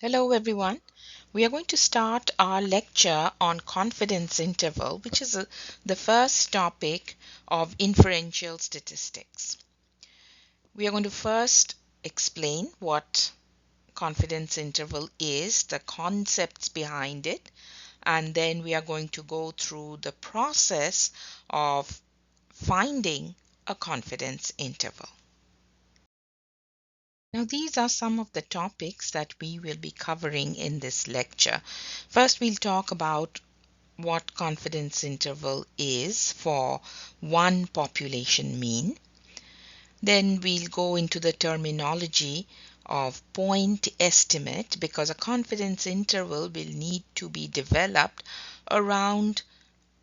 Hello everyone. We are going to start our lecture on confidence interval, which is the first topic of inferential statistics. We are going to first explain what confidence interval is, the concepts behind it, and then we are going to go through the process of finding a confidence interval. Now, these are some of the topics that we will be covering in this lecture. First, we'll talk about what confidence interval is for one population mean. Then we'll go into the terminology of point estimate because a confidence interval will need to be developed around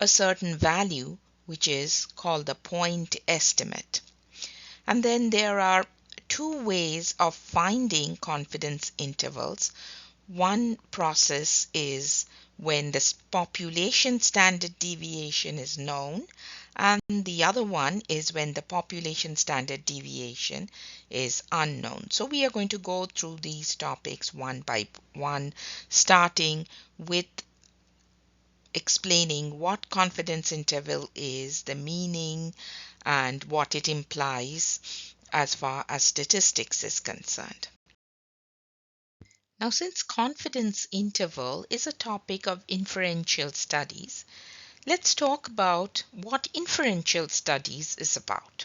a certain value, which is called the point estimate. And then there are two ways of finding confidence intervals. One process is when the population standard deviation is known, and the other one is when the population standard deviation is unknown. So we are going to go through these topics one by one, starting with explaining what confidence interval is, the meaning, and what it implies as far as statistics is concerned. Now, since confidence interval is a topic of inferential studies, let's talk about what inferential studies is about.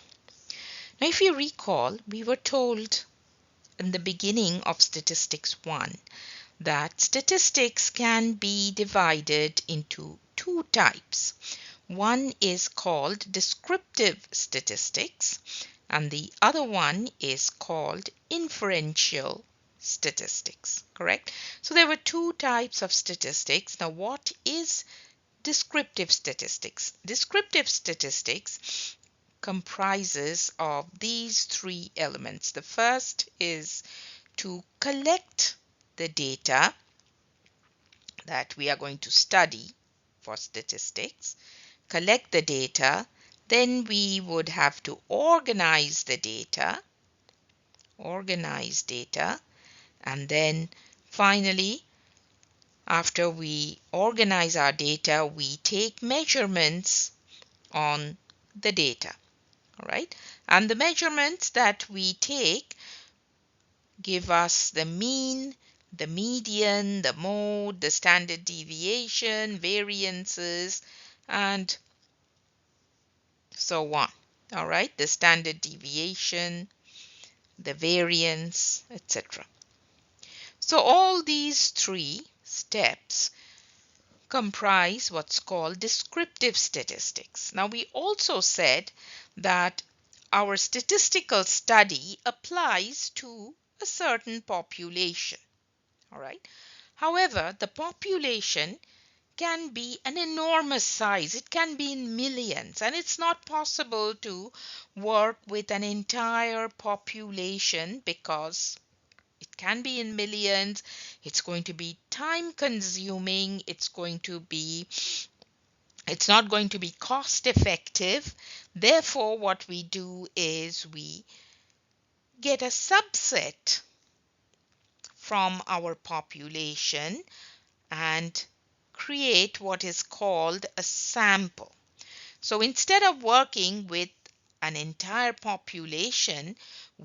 Now, if you recall, we were told in the beginning of Statistics 1 that statistics can be divided into two types. One is called descriptive statistics, and the other one is called inferential statistics, correct? So there were two types of statistics. Now, what is descriptive statistics? Descriptive statistics comprises of these three elements. The first is to collect the data that we are going to study for statistics, collect the data, then we would have to organize data, and then finally, after we organize our data, we take measurements on the data. All right, and the measurements that we take give us the mean, the median, the mode, the standard deviation, variances, and so on. All right, the standard deviation, the variance, etc. So all these three steps comprise what's called descriptive statistics. Now, we also said that our statistical study applies to a certain population. All right. However, the population can be an enormous size. It can be in millions, and it's not possible to work with an entire population because it can be in millions. It's going to be time consuming. It's not going to be cost effective. Therefore, what we do is we get a subset from our population and create what is called a sample. So instead of working with an entire population,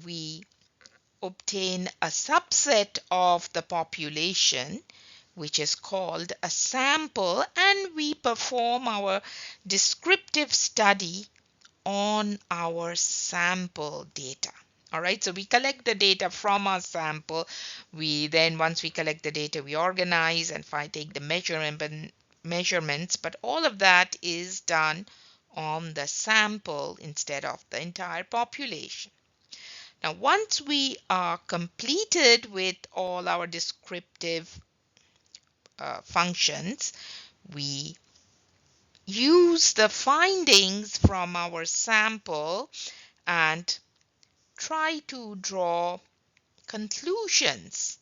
we obtain a subset of the population, which is called a sample, and we perform our descriptive study on our sample data. All right, so we collect the data from our sample. Once we collect the data, we organize and take the measurements, but all of that is done on the sample instead of the entire population. Now, once we are completed with all our descriptive functions, we use the findings from our sample and try to draw conclusions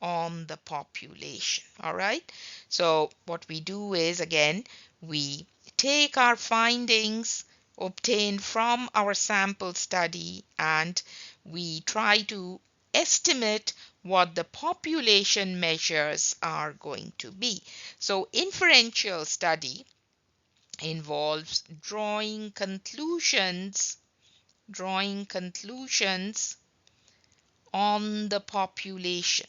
on the population. All right. So what we do is, again, we take our findings obtained from our sample study and we try to estimate what the population measures are going to be. So inferential study involves drawing conclusions on the population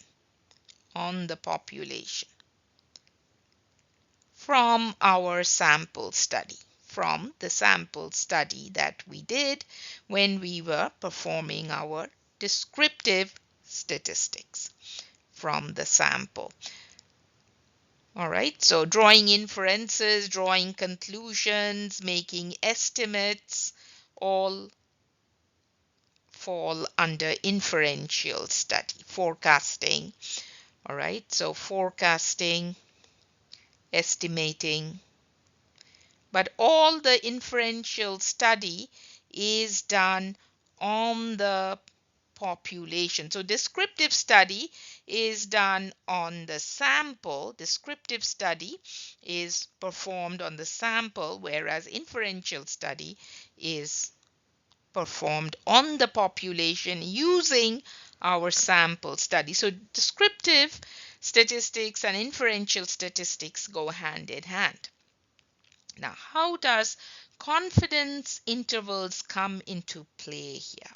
from our sample study, from the sample study that we did when we were performing our descriptive statistics from the sample. All right, so drawing inferences, drawing conclusions, making estimates, all fall under inferential study. Forecasting, all right, so forecasting, estimating, but all the inferential study is done on the population. So descriptive study is done on the sample. Descriptive study is performed on the sample, whereas inferential study is performed on the population using our sample study. So descriptive statistics and inferential statistics go hand in hand. Now, how does confidence intervals come into play here?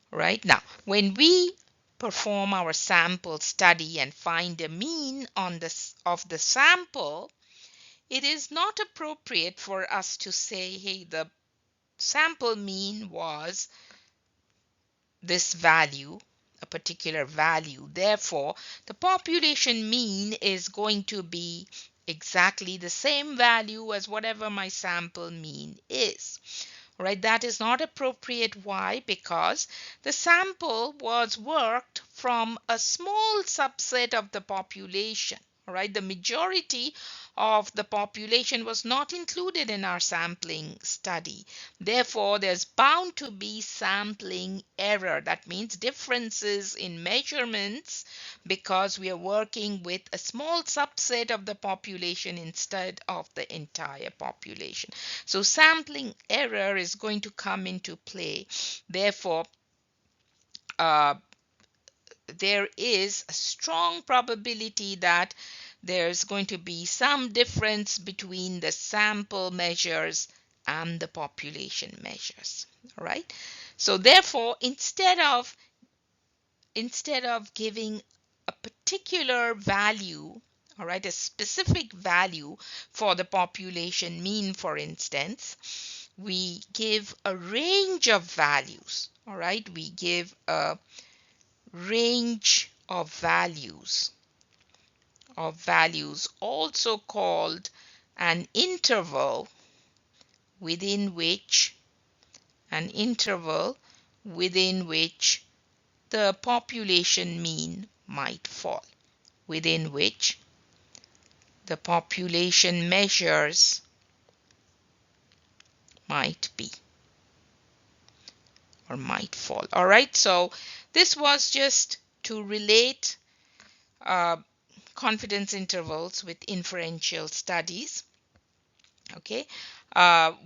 Right now, when we perform our sample study and find a mean of the sample, it is not appropriate for us to say, hey, the sample mean was this value, a particular value. Therefore, the population mean is going to be exactly the same value as whatever my sample mean is. Right, that is not appropriate. Why? Because the sample was worked from a small subset of the population. Right, the majority of the population was not included in our sampling study. Therefore, there's bound to be sampling error. That means differences in measurements because we are working with a small subset of the population instead of the entire population. So sampling error is going to come into play. Therefore, there is a strong probability that there's going to be some difference between the sample measures and the population measures. All right. So therefore, instead of giving a particular value, all right, a specific value for the population mean, for instance, we give a range of values. All right, we give a range of values, also called an interval within which the population mean might fall, within which the population measures might be or might fall. All right, so this was just to relate confidence intervals with inferential studies. Okay,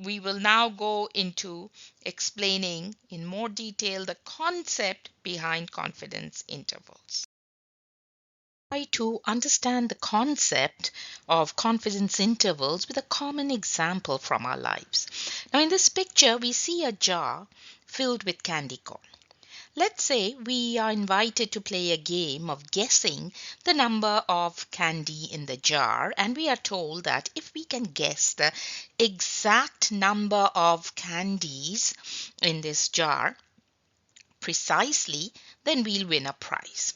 we will now go into explaining in more detail the concept behind confidence intervals. Try to understand the concept of confidence intervals with a common example from our lives. Now, in this picture, we see a jar filled with candy corn. Let's say we are invited to play a game of guessing the number of candy in the jar, and we are told that if we can guess the exact number of candies in this jar precisely, then we'll win a prize.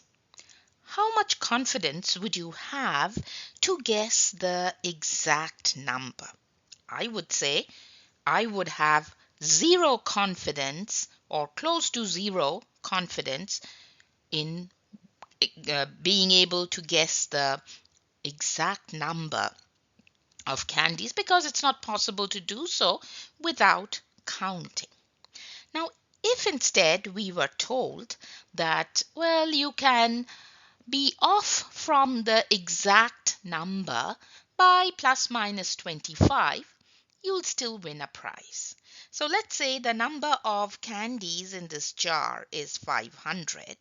How much confidence would you have to guess the exact number? I would say I would have zero confidence or close to zero confidence in being able to guess the exact number of candies because it's not possible to do so without counting. Now, if instead we were told that, well, you can be off from the exact number by plus minus 25, you'll still win a prize. So let's say the number of candies in this jar is 500.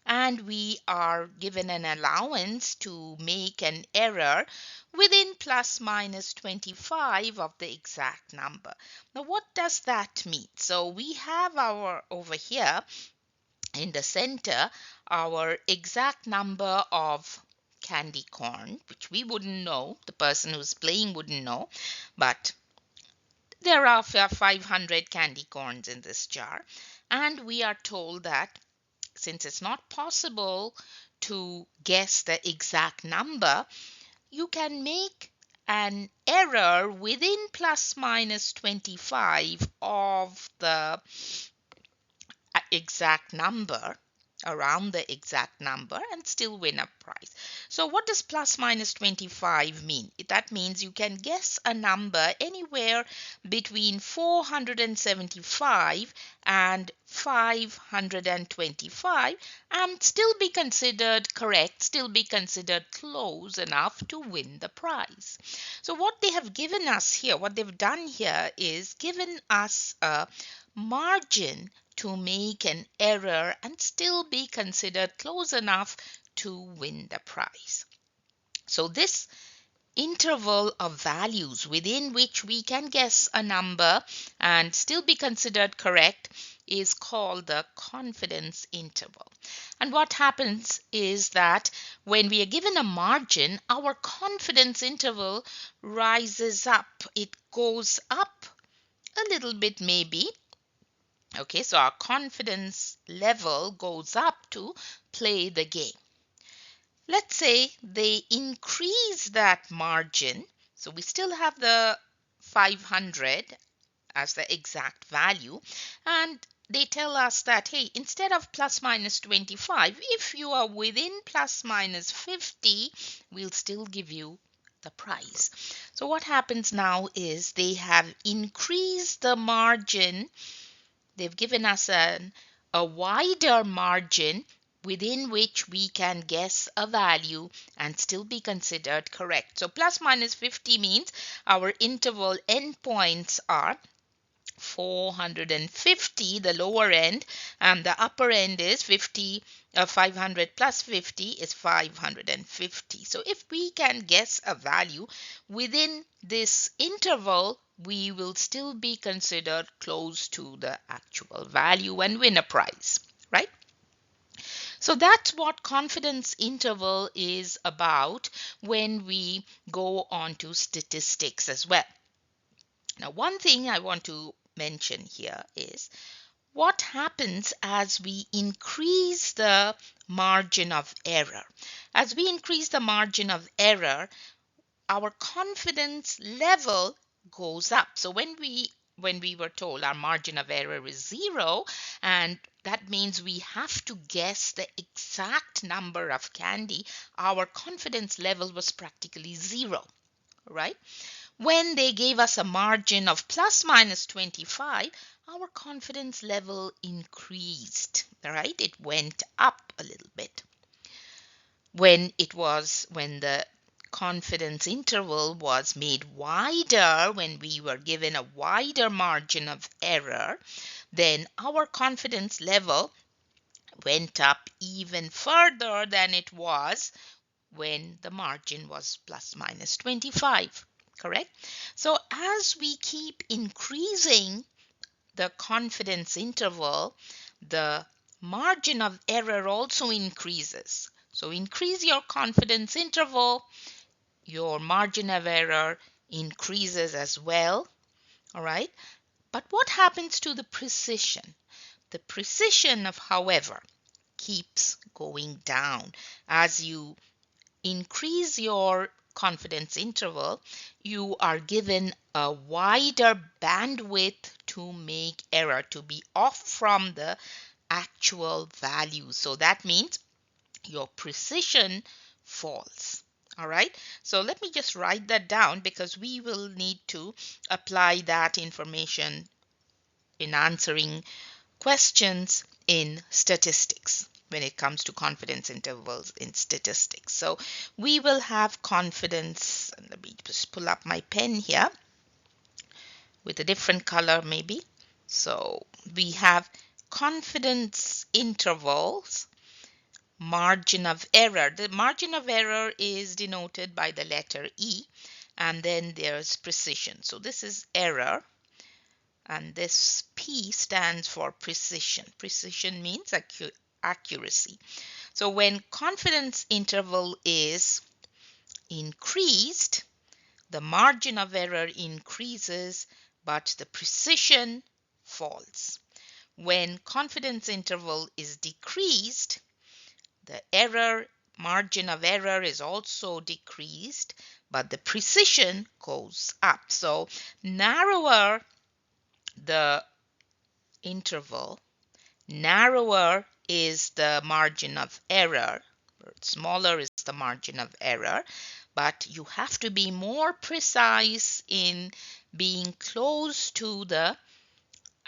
and we are given an allowance to make an error within plus minus 25 of the exact number. Now, what does that mean? So we have our over here in the center our exact number of candy corn, which we wouldn't know, the person who's playing wouldn't know, but there are 500 candy corns in this jar, and we are told that since it's not possible to guess the exact number, you can make an error within plus minus 25 of the exact number, around the exact number, and still win a prize. So what does plus minus 25 mean? That means you can guess a number anywhere between 475 and 525 and still be considered correct, still be considered close enough to win the prize. So what they have given us here, what they've done here is given us a margin to make an error and still be considered close enough to win the prize. So this interval of values within which we can guess a number and still be considered correct is called the confidence interval. And what happens is that when we are given a margin, our confidence interval rises up. It goes up a little bit maybe. Okay, so our confidence level goes up to play the game. Let's say they increase that margin. So we still have the 500 as the exact value. And they tell us that, hey, instead of plus minus 25, if you are within plus minus 50, we'll still give you the prize. So what happens now is they have increased the margin. They've given us a wider margin within which we can guess a value and still be considered correct. So plus minus 50 means our interval endpoints are 450, the lower end, and the upper end is 500 plus 50 is 550. So if we can guess a value within this interval, we will still be considered close to the actual value and win a prize, right? So that's what confidence interval is about when we go on to statistics as well. Now, one thing I want to mention here is what happens as we increase the margin of error. As we increase the margin of error, our confidence level goes up. So when we were told our margin of error is 0, and that means we have to guess the exact number of candy, our confidence level was practically 0, right? When they gave us a margin of plus minus 25, our confidence level increased, right? It went up a little bit. When the confidence interval was made wider, when we were given a wider margin of error, then our confidence level went up even further than it was when the margin was plus minus 25. Correct? So as we keep increasing the confidence interval, the margin of error also increases. So increase your confidence interval, your margin of error increases as well. All right? But what happens to the precision? The precision of, however, keeps going down. As you increase your confidence interval, you are given a wider bandwidth to make error, to be off from the actual value. So that means your precision falls. All right, so let me just write that down because we will need to apply that information in answering questions in statistics when it comes to confidence intervals in statistics. So we will have confidence, let me just pull up my pen here with a different color maybe. So we have confidence intervals margin of error. The margin of error is denoted by the letter E, and then there's precision. So this is error, and this P stands for precision. Precision means accuracy. So when confidence interval is increased, the margin of error increases, but the precision falls. When confidence interval is decreased, the margin of error is also decreased, but the precision goes up. So narrower the interval, narrower is the margin of error, smaller is the margin of error, but you have to be more precise in being close to the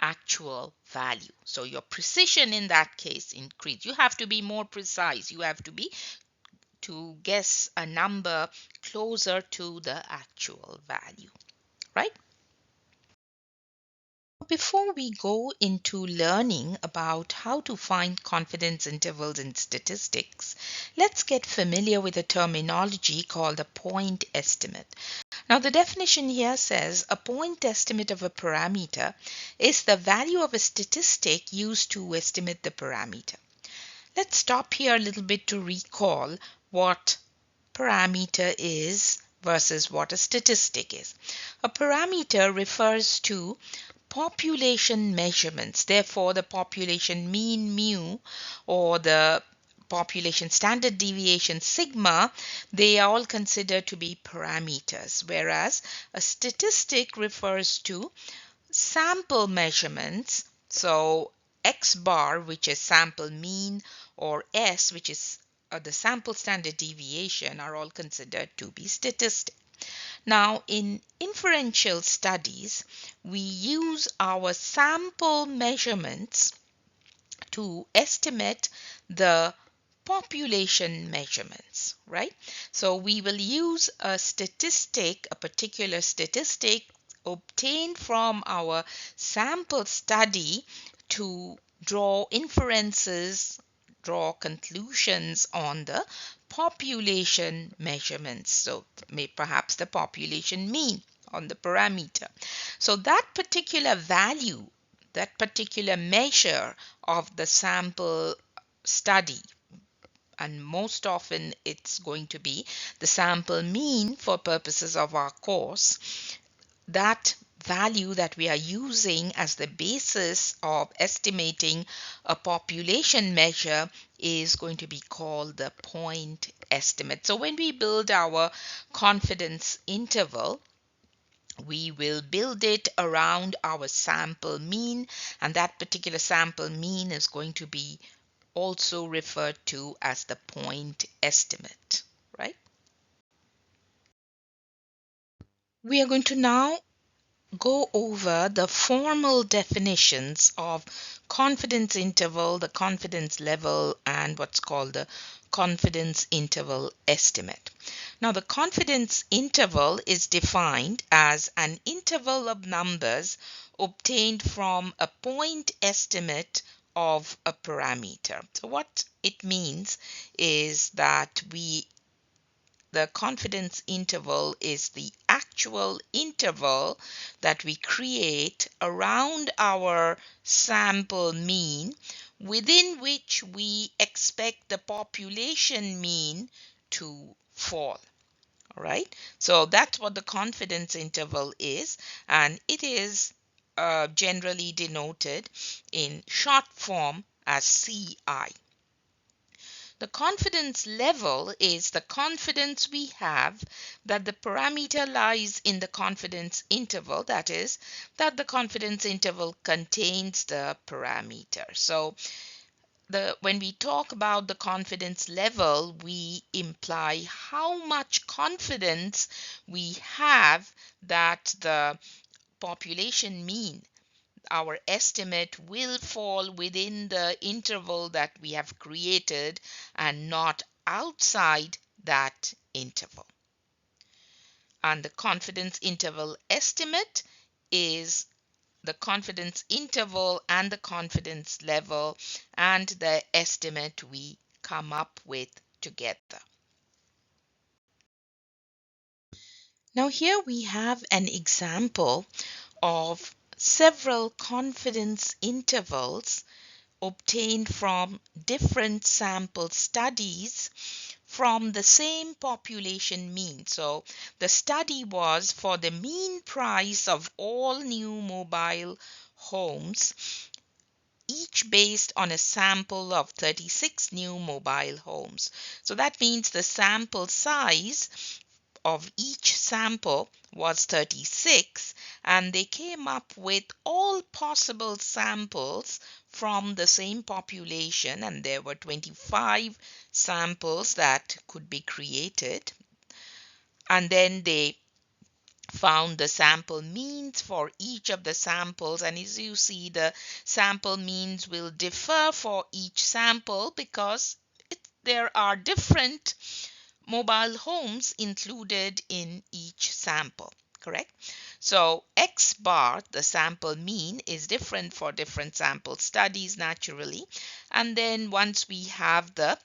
actual value. So your precision in that case increase. You have to be more precise. You have to be to guess a number closer to the actual value, right? Before we go into learning about how to find confidence intervals in statistics, let's get familiar with a terminology called a point estimate. Now, the definition here says a point estimate of a parameter is the value of a statistic used to estimate the parameter. Let's stop here a little bit to recall what parameter is versus what a statistic is. A parameter refers to population measurements. Therefore, the population mean mu or the population standard deviation sigma, they are all considered to be parameters, whereas a statistic refers to sample measurements. So x bar, which is sample mean, or s, which is the sample standard deviation, are all considered to be statistics. Now, in inferential studies, we use our sample measurements to estimate the population measurements, right? So we will use a statistic, a particular statistic obtained from our sample study to draw inferences, draw conclusions on the population measurements. So perhaps the population mean on the parameter. So that particular value, that particular measure of the sample study, and most often it's going to be the sample mean for purposes of our course, that value that we are using as the basis of estimating a population measure is going to be called the point estimate. So when we build our confidence interval, we will build it around our sample mean, and that particular sample mean is going to be also referred to as the point estimate, right? We are going to now go over the formal definitions of confidence interval, the confidence level, and what's called the confidence interval estimate. Now, the confidence interval is defined as an interval of numbers obtained from a point estimate of a parameter. So what it means is that the confidence interval is the actual interval that we create around our sample mean, within which we expect the population mean to fall. All right, so that's what the confidence interval is, and it is generally denoted in short form as CI. The confidence level is the confidence we have that the parameter lies in the confidence interval, that is, that the confidence interval contains the parameter. So when we talk about the confidence level, we imply how much confidence we have that the population mean, our estimate, will fall within the interval that we have created and not outside that interval. And the confidence interval estimate is the confidence interval and the confidence level and the estimate we come up with together. Now here we have an example of several confidence intervals obtained from different sample studies from the same population mean. So the study was for the mean price of all new mobile homes, each based on a sample of 36 new mobile homes. So that means the sample size of each sample was 36, and they came up with all possible samples from the same population, and there were 25 samples that could be created. And then they found the sample means for each of the samples, and as you see, the sample means will differ for each sample because there are different mobile homes included in each sample, correct? So X bar, the sample mean, is different for different sample studies naturally. And then once we have the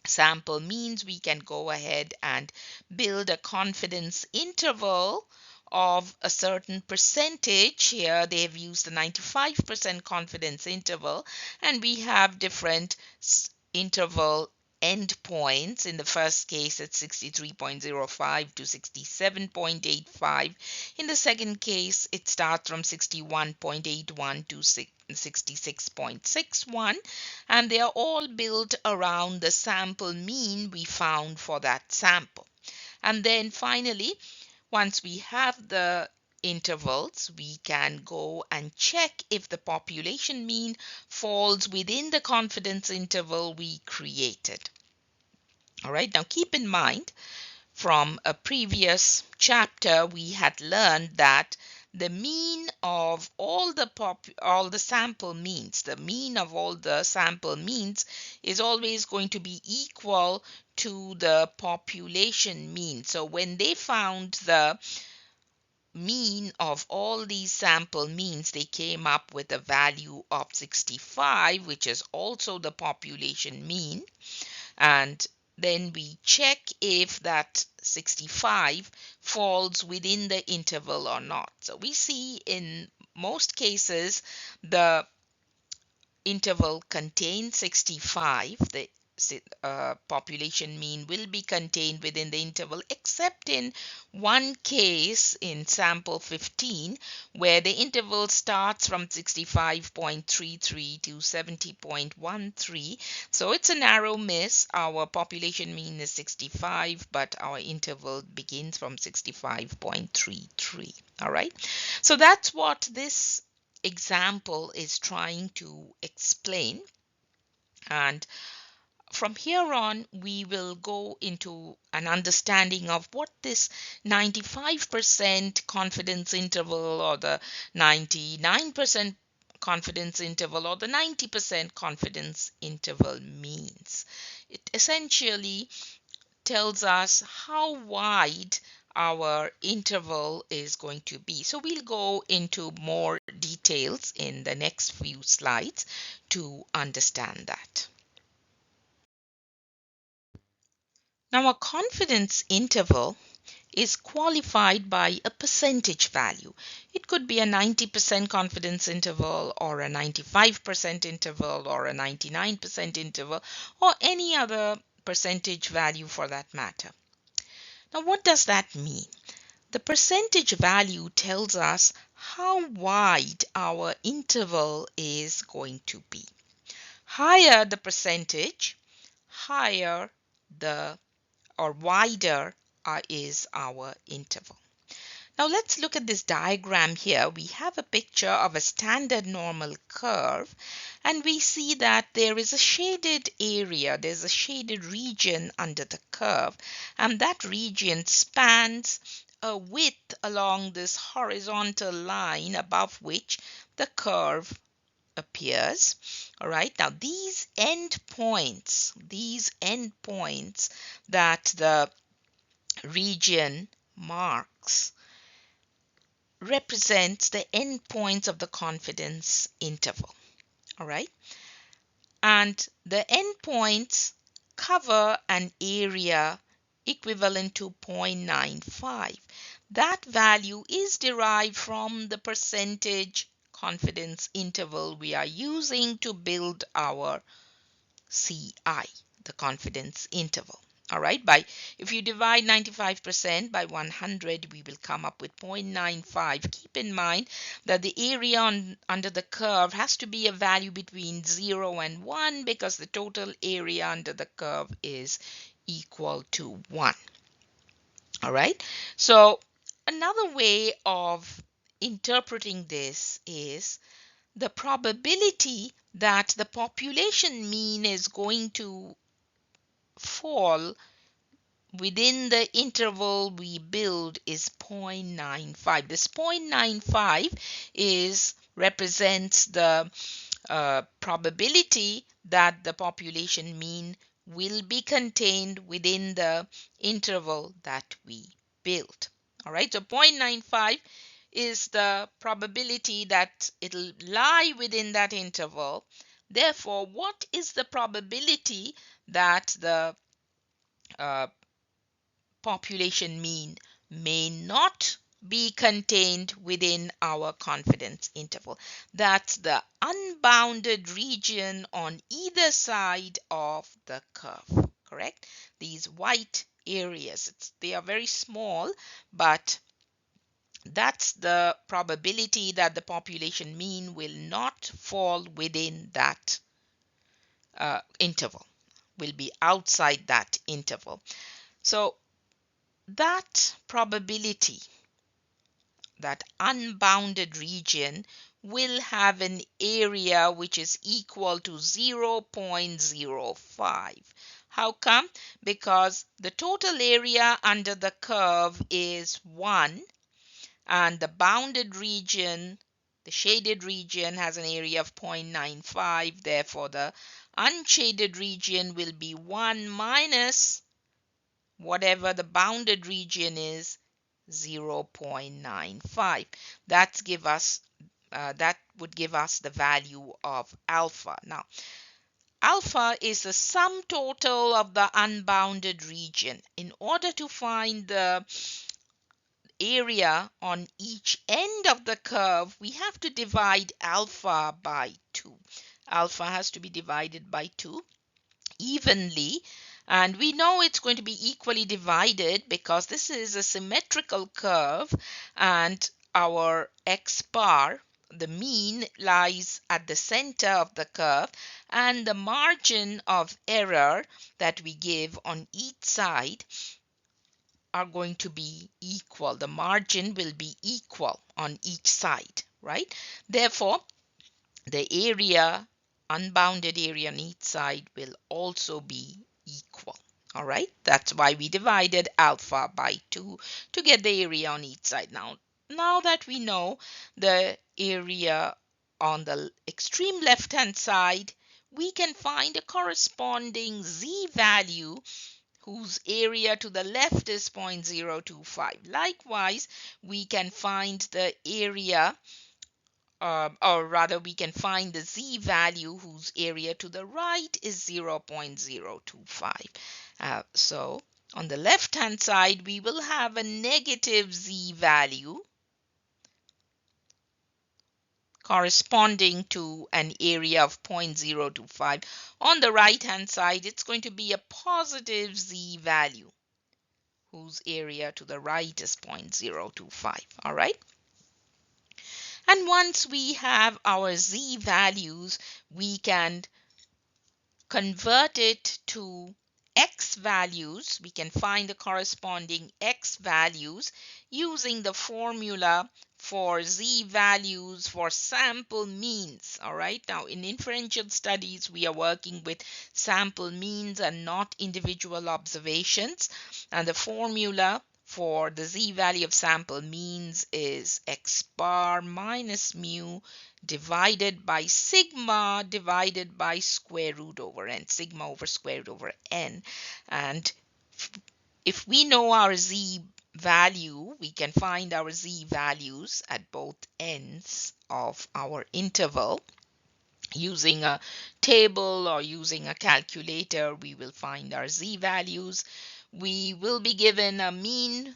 sample means, we can go ahead and build a confidence interval of a certain percentage. Here they have used the 95% confidence interval, and we have different interval endpoints. In the first case, it's 63.05 to 67.85. In the second case, it starts from 61.81 to 66.61, and they are all built around the sample mean we found for that sample. And then finally, once we have the intervals, we can go and check if the population mean falls within the confidence interval we created. All right, now keep in mind from a previous chapter we had learned that the mean of all the sample means, the mean of all the sample means is always going to be equal to the population mean. So when they found the mean of all these sample means, they came up with a value of 65, which is also the population mean. And then we check if that 65 falls within the interval or not. So we see in most cases the interval contains 65. The population mean will be contained within the interval, except in one case in sample 15 where the interval starts from 65.33 to 70.13. So it's a narrow miss. Our population mean is 65, but our interval begins from 65.33. All right. So that's what this example is trying to explain. And from here on, we will go into an understanding of what this 95% confidence interval or the 99% confidence interval or the 90% confidence interval means. It essentially tells us how wide our interval is going to be. So we'll go into more details in the next few slides to understand that. Now, a confidence interval is qualified by a percentage value. It could be a 90% confidence interval or a 95% interval or a 99% interval or any other percentage value for that matter. Now, what does that mean? The percentage value tells us how wide our interval is going to be. Higher the percentage, higher the or wider is our interval. Now let's look at this diagram here. We have a picture of a standard normal curve, and we see that there is a shaded area, there's a shaded region under the curve, and that region spans a width along this horizontal line above which the curve appears. All right, now these endpoints that the region marks represents the endpoints of the confidence interval. All right, and the endpoints cover an area equivalent to 0.95. That value is derived from the percentage confidence interval we are using to build our CI, the confidence interval. All right, if you divide 95% by 100, we will come up with 0.95. Keep in mind that the area under the curve has to be a value between 0 and 1 because the total area under the curve is equal to 1. All right, so another way of interpreting this is the probability that the population mean is going to fall within the interval we build is 0.95. This 0.95 represents the probability that the population mean will be contained within the interval that we built. All right, so 0.95 is the probability that it'll lie within that interval. Therefore, what is the probability that the uh, population mean may not be contained within our confidence interval? That's the unbounded region on either side of the curve, correct? These white areas, they are very small, but that's the probability that the population mean will not fall within that interval, will be outside that interval. So that probability, that unbounded region, will have an area which is equal to 0.05. How come? Because the total area under the curve is 1, and the bounded region, the shaded region, has an area of 0.95. Therefore, the unshaded region will be 1 minus whatever the bounded region is, 0.95. That would give us the value of alpha. Now, alpha is the sum total of the unbounded region. In order to find the area on each end of the curve, we have to divide alpha by 2. Alpha has to be divided by 2 evenly, and we know it's going to be equally divided because this is a symmetrical curve, and our x bar, the mean, lies at the center of the curve, and the margin of error that we give on each side are going to be equal. The margin will be equal on each side, right? Therefore, the area, unbounded area on each side, will also be equal. All right, that's why we divided alpha by 2 to get the area on each side. Now that we know the area on the extreme left-hand side, we can find a corresponding z-value whose area to the left is 0.025. Likewise, we can find the area, or rather we can find the z-value whose area to the right is 0.025. So on the left-hand side, we will have a negative z-value corresponding to an area of 0.025. On the right-hand side, it's going to be a positive z-value whose area to the right is 0.025. All right. And once we have our z values, we can convert it to x values. We can find the corresponding x values using the formula for z values for sample means. All right. Now, in inferential studies, we are working with sample means and not individual observations. And the formula for the z-value of sample means is x bar minus mu divided by sigma divided by square root over n, sigma over square root over n. And if we know our z value, we can find our z values at both ends of our interval. Using a table or using a calculator, we will find our z values. We will be given a mean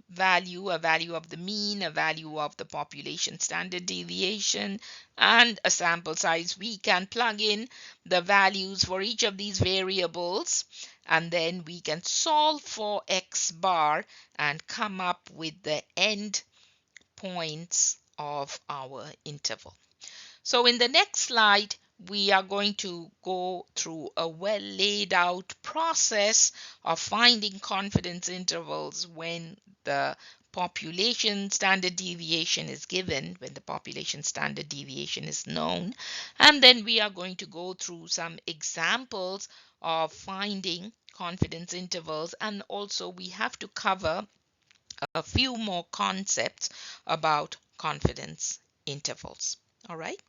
value, a value of the mean, a value of the population standard deviation, and a sample size. We can plug in the values for each of these variables, and then we can solve for x bar and come up with the end points of our interval. So in the next slide, we are going to go through a well laid out process of finding confidence intervals when the population standard deviation is given, when the population standard deviation is known. And then we are going to go through some examples of finding confidence intervals. And also we have to cover a few more concepts about confidence intervals. All right.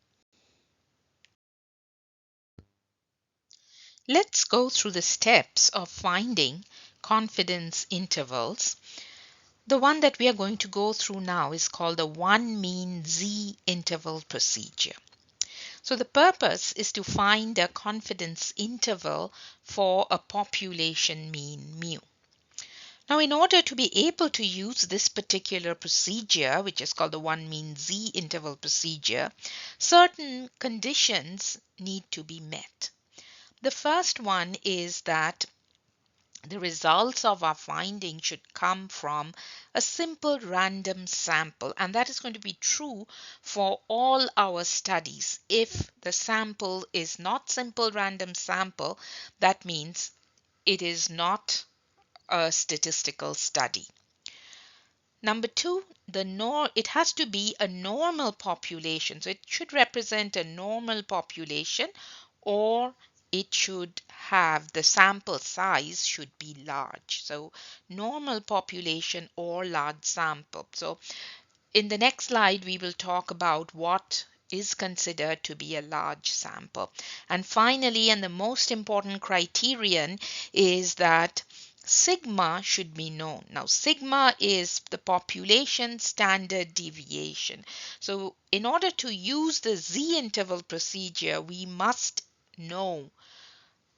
Let's go through the steps of finding confidence intervals. The one that we are going to go through now is called the one mean z interval procedure. So the purpose is to find a confidence interval for a population mean mu. Now, in order to be able to use this particular procedure, which is called the one mean z interval procedure, certain conditions need to be met. The first one is that the results of our finding should come from a simple random sample, and that is going to be true for all our studies. If the sample is not simple random sample, that means it is not a statistical study. Number two, it has to be a normal population. So it should represent a normal population, or it should have the sample size should be large. So normal population or large sample. So in the next slide, we will talk about what is considered to be a large sample. And finally, and the most important criterion is that sigma should be known. Now, sigma is the population standard deviation. So in order to use the z interval procedure, we must know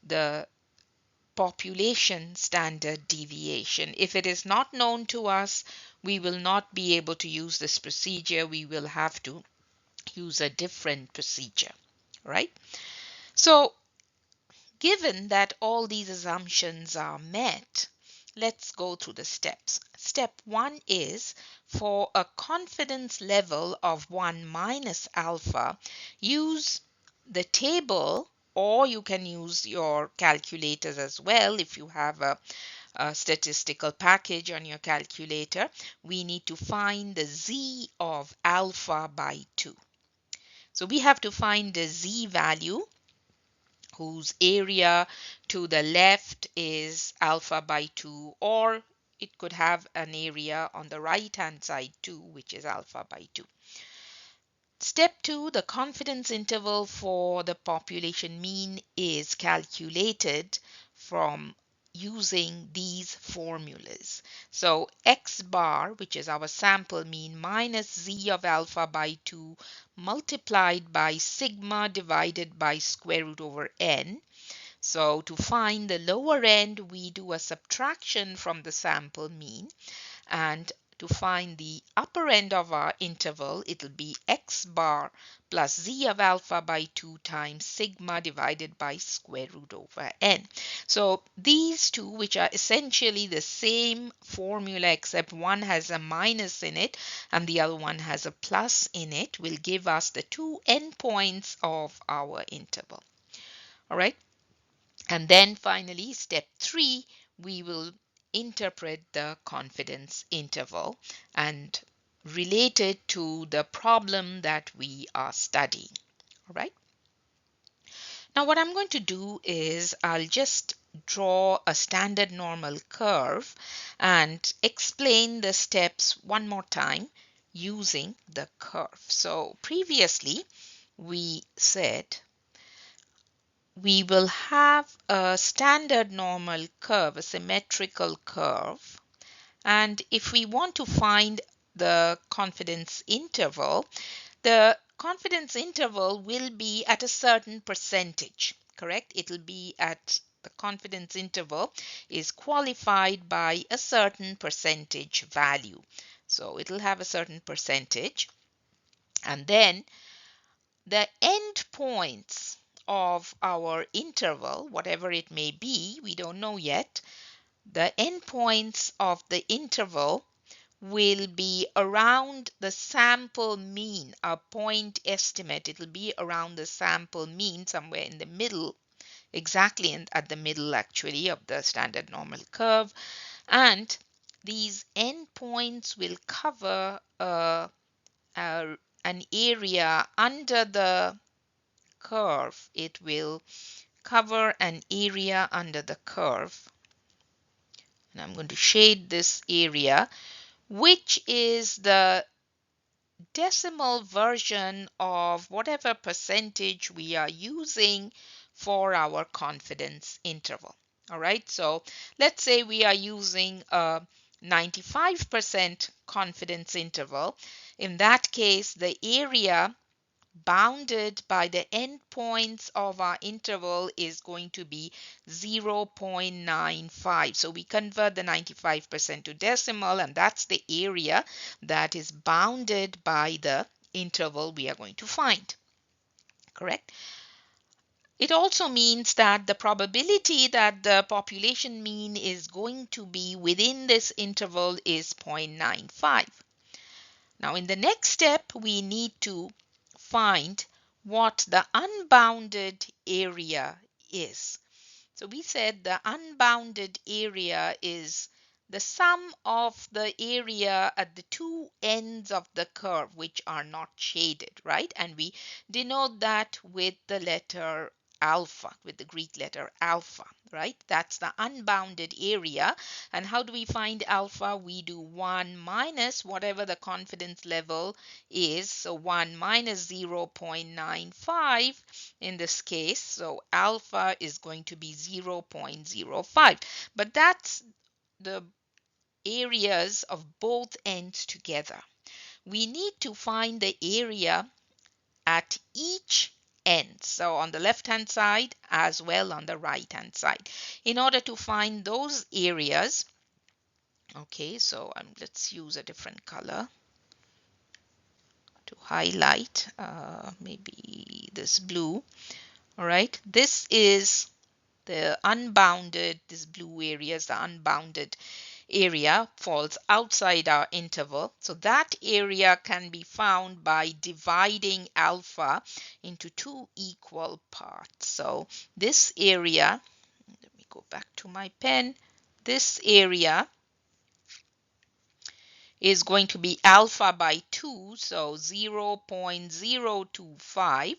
the population standard deviation. If it is not known to us, we will not be able to use this procedure. We will have to use a different procedure, right? So given that all these assumptions are met, let's go through the steps. Step one is for a confidence level of 1 minus alpha, use the table, or you can use your calculators as well if you have a statistical package on your calculator. We need to find the z of alpha by 2. So we have to find the z value whose area to the left is alpha by 2, or it could have an area on the right hand side too, which is alpha by 2. Step 2, the confidence interval for the population mean is calculated from using these formulas. So x bar, which is our sample mean, minus z of alpha by 2 multiplied by sigma divided by square root over n. So to find the lower end, we do a subtraction from the sample mean, and to find the upper end of our interval, it'll be x bar plus z of alpha by 2 times sigma divided by square root over n. So these two, which are essentially the same formula except one has a minus in it and the other one has a plus in it, will give us the two endpoints of our interval. All right. And then finally, step 3, we will interpret the confidence interval and relate it to the problem that we are studying. All right. Now what I'm going to do is I'll just draw a standard normal curve and explain the steps one more time using the curve. So previously we said we will have a standard normal curve, a symmetrical curve. And if we want to find the confidence interval, the confidence interval will be at a certain percentage, correct? It will be at the confidence interval is qualified by a certain percentage value. So it will have a certain percentage. And then the end points of our interval, whatever it may be, we don't know yet, the endpoints of the interval will be around the sample mean, a point estimate. It will be around the sample mean, somewhere in the middle, exactly at the middle actually of the standard normal curve. And these endpoints will cover an area under the curve. It will cover an area under the curve. And I'm going to shade this area, which is the decimal version of whatever percentage we are using for our confidence interval. All right, so let's say we are using a 95% confidence interval. In that case, the area bounded by the endpoints of our interval is going to be 0.95. So we convert the 95% to decimal, and that's the area that is bounded by the interval we are going to find. Correct? It also means that the probability that the population mean is going to be within this interval is 0.95. Now, in the next step, we need to find what the unbounded area is. So we said the unbounded area is the sum of the area at the two ends of the curve, which are not shaded, right? And we denote that with the letter alpha, with the Greek letter alpha, right? That's the unbounded area. And how do we find alpha? We do 1 minus whatever the confidence level is. So 1 minus 0.95 in this case. So alpha is going to be 0.05. But that's the areas of both ends together. We need to find the area at each end. So on the left hand side as well on the right hand side. In order to find those areas, okay, so let's use a different color to highlight, maybe this blue. All right, this is the unbounded, this blue area is the unbounded area, falls outside our interval. So that area can be found by dividing alpha into two equal parts. So this area, let me go back to my pen, this area is going to be alpha by 2, so 0.025.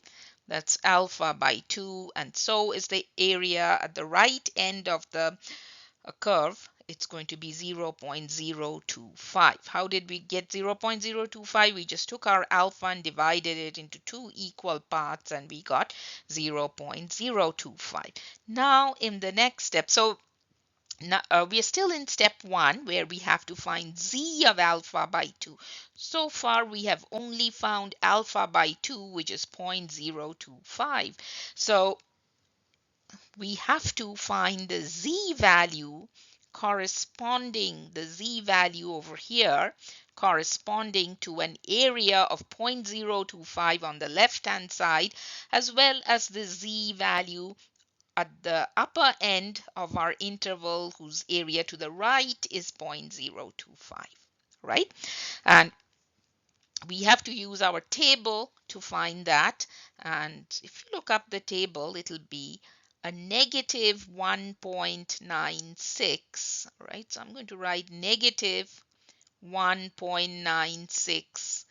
That's alpha by 2, and so is the area at the right end of the curve. It's going to be 0.025. How did we get 0.025? We just took our alpha and divided it into two equal parts, and we got 0.025. Now in the next step, so now, we are still in step 1 where we have to find z of alpha by 2. So far we have only found alpha by 2, which is 0.025. So we have to find the z value corresponding, the z value over here corresponding to an area of 0.025 on the left hand side, as well as the z value at the upper end of our interval whose area to the right is 0.025, right? And we have to use our table to find that. And if you look up the table, it'll be a negative 1.96, right? So I'm going to write negative 1.96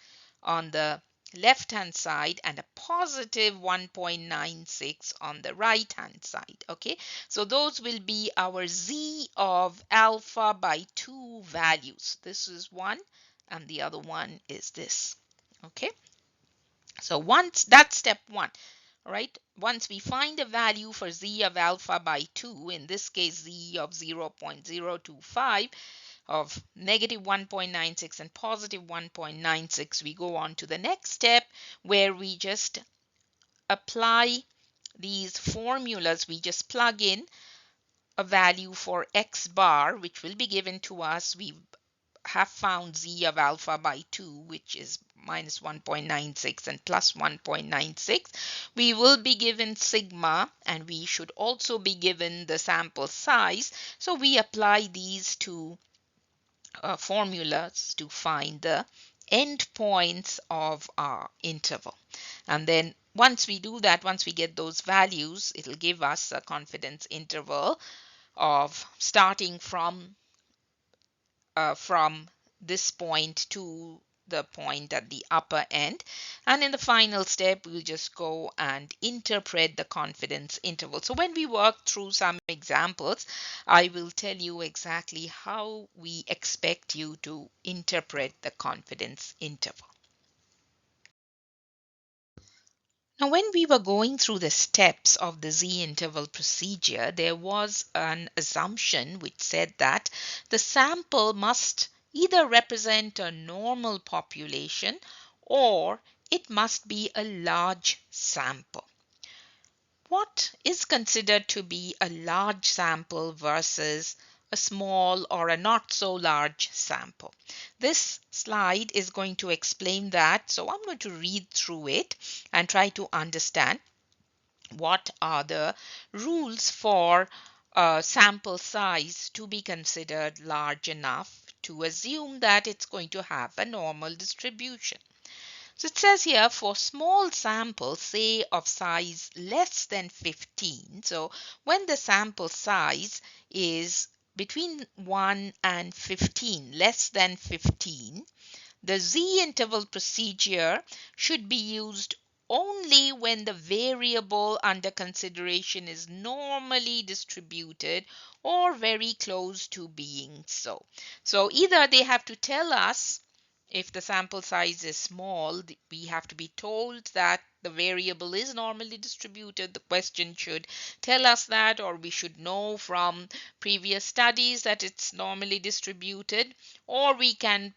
on the left hand side and a positive 1.96 on the right hand side. Okay, so those will be our z of alpha by 2 values. This is one and the other one is this. Okay, so once that's step 1. All right, once we find a value for z of alpha by 2, in this case z of 0.025, of negative 1.96 and positive 1.96, we go on to the next step where we just apply these formulas. We just plug in a value for x bar, which will be given to us. We have found z of alpha by 2, which is minus 1.96 and plus 1.96. We will be given sigma, and we should also be given the sample size. So we apply these two formulas to find the endpoints of our interval. And then once we do that, once we get those values, it'll give us a confidence interval of starting from this point to the point at the upper end. And in the final step, we'll just go and interpret the confidence interval. So when we work through some examples, I will tell you exactly how we expect you to interpret the confidence interval. Now, when we were going through the steps of the z-interval procedure, there was an assumption which said that the sample must either represent a normal population or it must be a large sample. What is considered to be a large sample versus a small or a not so large sample? This slide is going to explain that. So I'm going to read through it and try to understand what are the rules for a sample size to be considered large enough to assume that it's going to have a normal distribution. So it says here for small samples, say of size less than 15. So when the sample size is between 1 and 15, less than 15, the z-interval procedure should be used only when the variable under consideration is normally distributed or very close to being so. So either they have to tell us if the sample size is small, we have to be told that the variable is normally distributed. The question should tell us that, or we should know from previous studies that it's normally distributed, or we can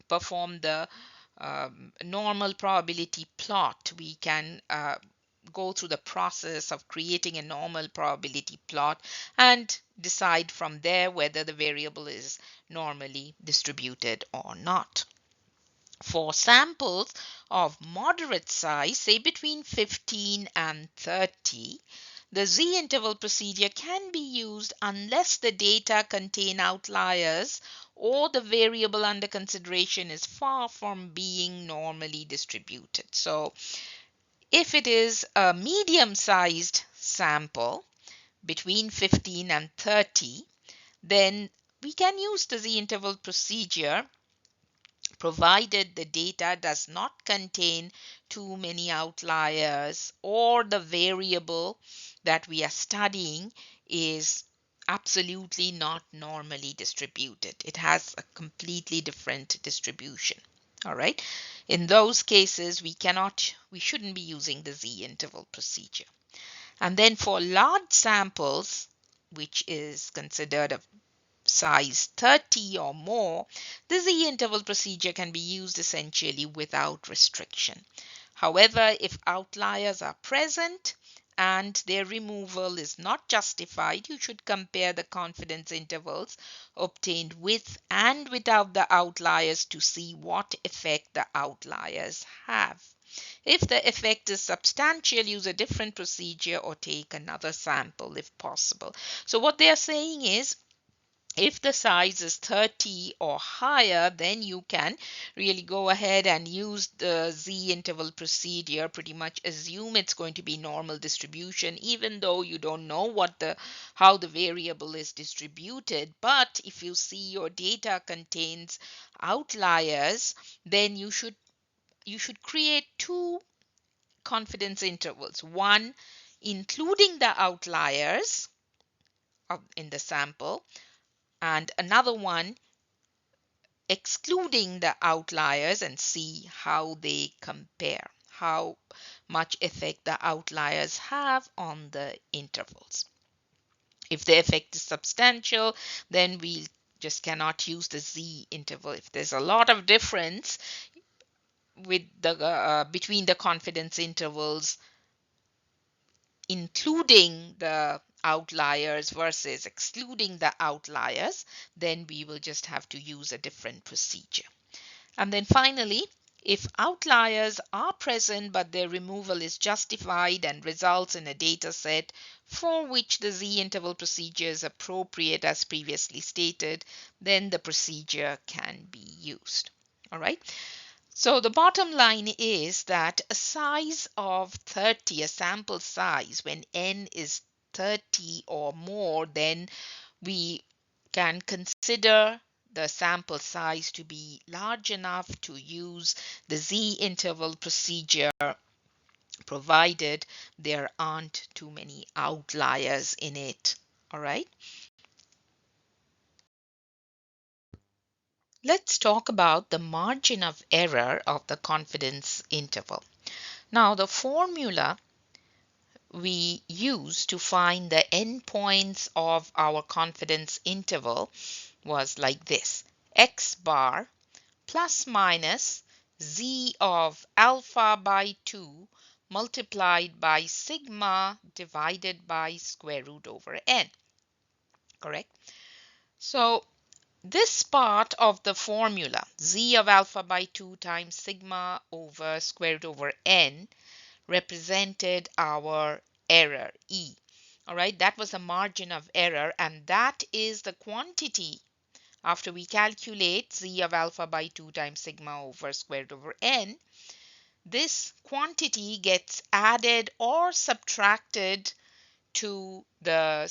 perform the normal probability plot. We can go through the process of creating a normal probability plot and decide from there whether the variable is normally distributed or not. For samples of moderate size, say between 15 and 30, the z-interval procedure can be used unless the data contain outliers or the variable under consideration is far from being normally distributed. So if it is a medium-sized sample between 15 and 30, then we can use the z-interval procedure provided the data does not contain too many outliers or the variable that we are studying is absolutely not normally distributed. It has a completely different distribution. All right. In those cases, we shouldn't be using the z-interval procedure. And then for large samples, which is considered a size 30 or more, the z-interval procedure can be used essentially without restriction. However, if outliers are present and their removal is not justified, you should compare the confidence intervals obtained with and without the outliers to see what effect the outliers have. If the effect is substantial, use a different procedure or take another sample if possible. So what they are saying is, if the size is 30 or higher, then you can really go ahead and use the z-interval procedure, pretty much assume it's going to be normal distribution, even though you don't know how the variable is distributed. But if you see your data contains outliers, then you should create two confidence intervals, one including the outliers in the sample, and another one excluding the outliers, and see how they compare, how much effect the outliers have on the intervals. If the effect is substantial, then we just cannot use the z interval. If there's a lot of difference with the between the confidence intervals, including the outliers versus excluding the outliers, then we will just have to use a different procedure. And then finally, if outliers are present but their removal is justified and results in a data set for which the z-interval procedure is appropriate as previously stated, then the procedure can be used. All right. So the bottom line is that a size of 30, a sample size, when n is 30 or more, then we can consider the sample size to be large enough to use the z-interval procedure, provided there aren't too many outliers in it. All right. Let's talk about the margin of error of the confidence interval. Now, the formula we use to find the endpoints of our confidence interval was like this: x bar plus minus z of alpha by 2 multiplied by sigma divided by square root over n. Correct? So this part of the formula, z of alpha by 2 times sigma over square root over n, represented our error E. All right, that was the margin of error, and that is the quantity after we calculate z of alpha by 2 times sigma over square root over n. This quantity gets added or subtracted to the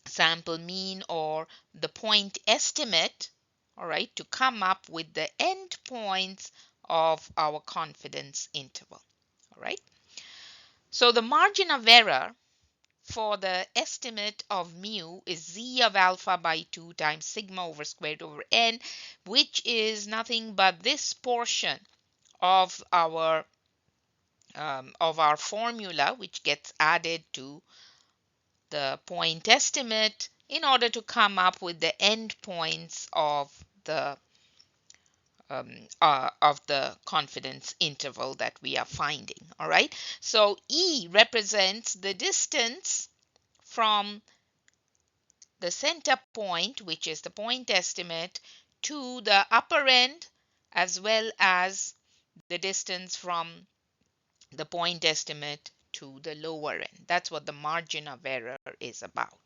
sample mean or the point estimate, all right, to come up with the endpoints of our confidence interval. All right. So the margin of error for the estimate of mu is z of alpha by 2 times sigma over square root over n, which is nothing but this portion of our formula, which gets added to the point estimate in order to come up with the endpoints of the confidence interval that we are finding. All right. So E represents the distance from the center point, which is the point estimate, to the upper end, as well as the distance from the point estimate to the lower end. That's what the margin of error is about.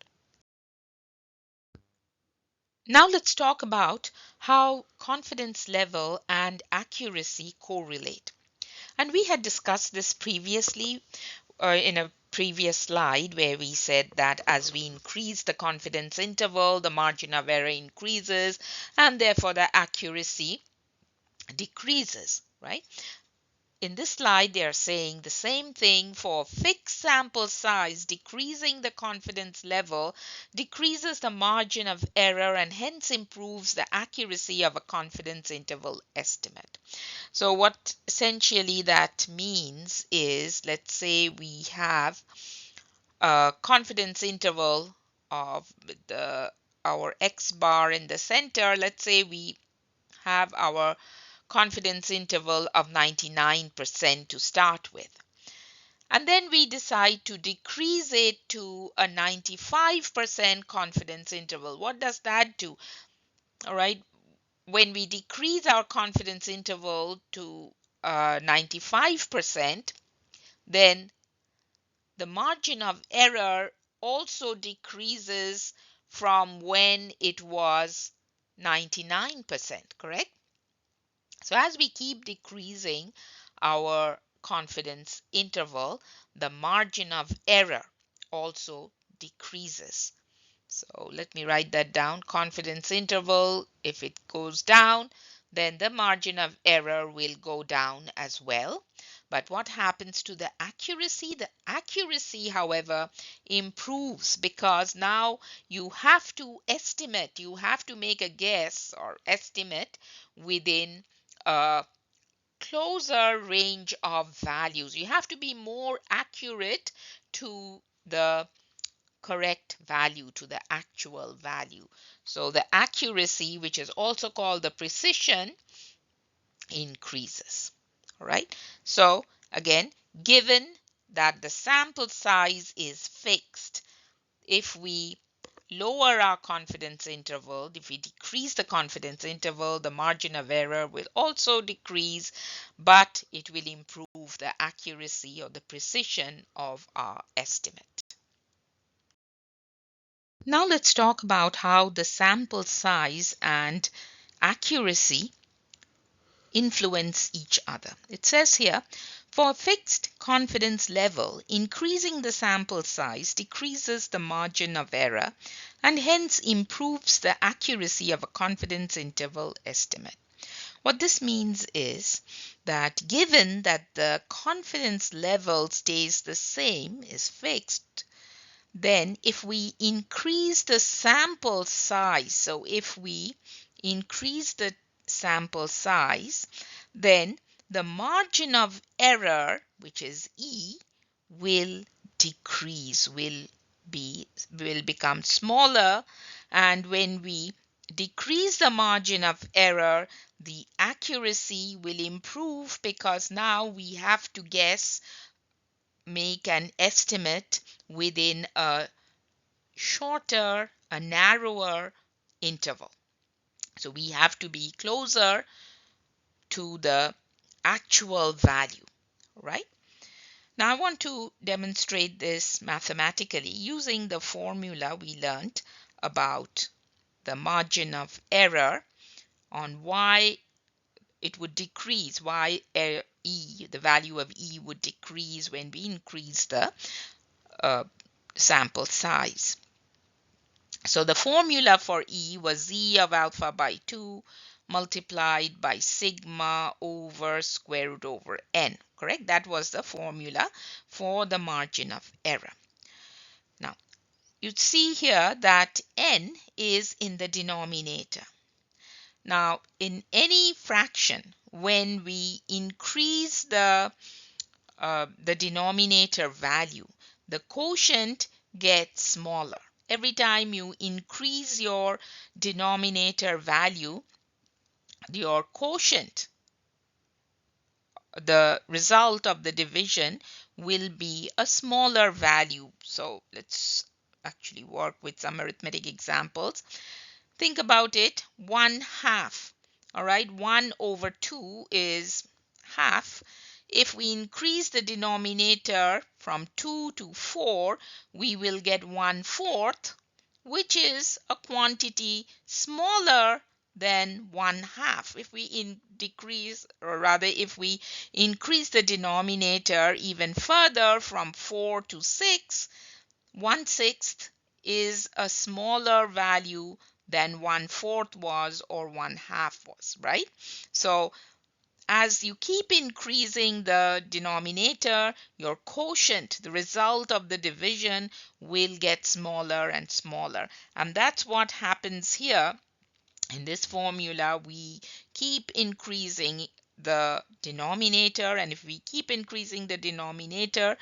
Now let's talk about how confidence level and accuracy correlate. And we had discussed this previously in a previous slide, where we said that as we increase the confidence interval, the margin of error increases and therefore the accuracy decreases, right? In this slide, they are saying the same thing for fixed sample size. Decreasing the confidence level decreases the margin of error and hence improves the accuracy of a confidence interval estimate. So what essentially that means is, let's say we have a confidence interval of our x bar in the center. Let's say we have our confidence interval of 99% to start with. And then we decide to decrease it to a 95% confidence interval. What does that do? All right. When we decrease our confidence interval to 95%, then the margin of error also decreases from when it was 99%, correct? So as we keep decreasing our confidence interval, the margin of error also decreases. So let me write that down. Confidence interval, if it goes down, then the margin of error will go down as well. But what happens to the accuracy? The accuracy, however, improves, because now you have to estimate, you have to make a guess or estimate within a closer range of values. You have to be more accurate to the correct value to the actual value. So the accuracy, which is also called the precision, increases. All right. So again, given that the sample size is fixed, if we lower our confidence interval, if we decrease the confidence interval, the margin of error will also decrease, but it will improve the accuracy or the precision of our estimate. Now let's talk about how the sample size and accuracy influence each other. It says here, for a fixed confidence level, increasing the sample size decreases the margin of error and hence improves the accuracy of a confidence interval estimate. What this means is that given that the confidence level stays the same, is fixed, then if we increase the sample size, so if we increase the sample size, then the margin of error, which is E, will decrease, will become smaller. And when we decrease the margin of error, the accuracy will improve because now we have to make an estimate within a shorter, a narrower interval. So we have to be closer to the actual value, right? Now I want to demonstrate this mathematically using the formula we learned about the margin of error on why it would decrease, why E, the value of E would decrease when we increase the sample size. So the formula for E was Z of alpha by 2 multiplied by sigma over square root over n, correct? That was the formula for the margin of error. Now, you see here that n is in the denominator. Now, in any fraction, when we increase the denominator value, the quotient gets smaller. Every time you increase your denominator value, your quotient, the result of the division, will be a smaller value. So let's actually work with some arithmetic examples. Think about it, 1/2. All right, 1 over 2 is half. If we increase the denominator from 2 to 4, we will get 1/4, which is a quantity smaller than 1/2. If we decrease, or rather if we increase the denominator even further from 4 to 6, 1/6 is a smaller value than 1/4 was or 1/2 was, right? So as you keep increasing the denominator, your quotient, the result of the division, will get smaller and smaller. And that's what happens here. In this formula, we keep increasing the denominator, and if we keep increasing the denominator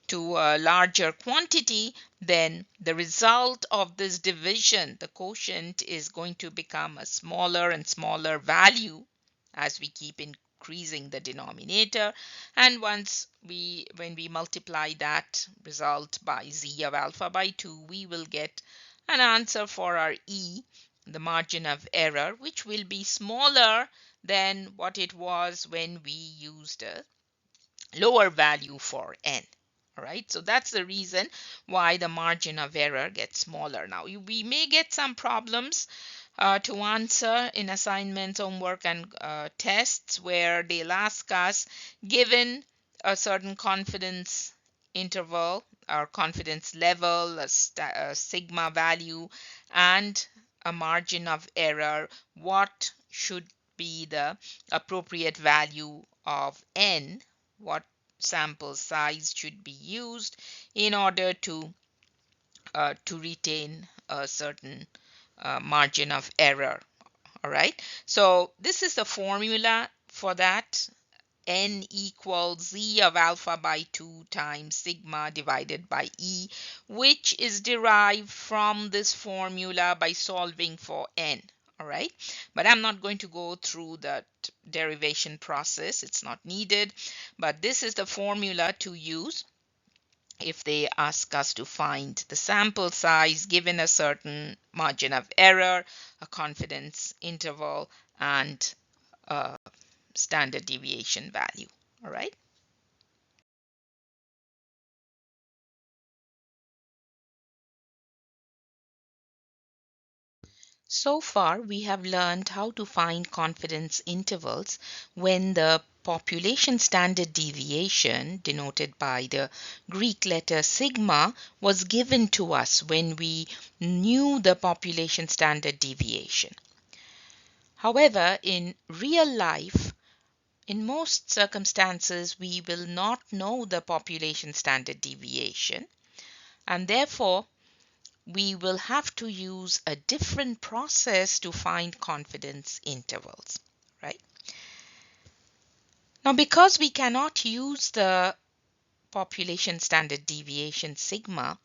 to a larger quantity, then the result of this division, the quotient, is going to become a smaller and smaller value as we keep increasing the denominator. And when we multiply that result by Z of alpha by 2, we will get an answer for our E, the margin of error, which will be smaller than what it was when we used a lower value for N. All right, so that's the reason why the margin of error gets smaller. Now, we may get some problems to answer in assignments, homework, and tests where they'll ask us, given a certain confidence interval or confidence level, a sigma value, and a margin of error, what should be the appropriate value of N, what sample size should be used in order to retain a certain margin of error. All right, so this is the formula for that. n equals z of alpha by 2 times sigma divided by E, which is derived from this formula by solving for n. All right, but I'm not going to go through that derivation process. It's not needed, but this is the formula to use if they ask us to find the sample size given a certain margin of error, a confidence interval, and a standard deviation value. All right. So far, we have learned how to find confidence intervals when the population standard deviation, denoted by the Greek letter sigma, was given to us when we knew the population standard deviation. However, in real life, in most circumstances, we will not know the population standard deviation, and therefore we will have to use a different process to find confidence intervals, right? Now, because we cannot use the population standard deviation sigma,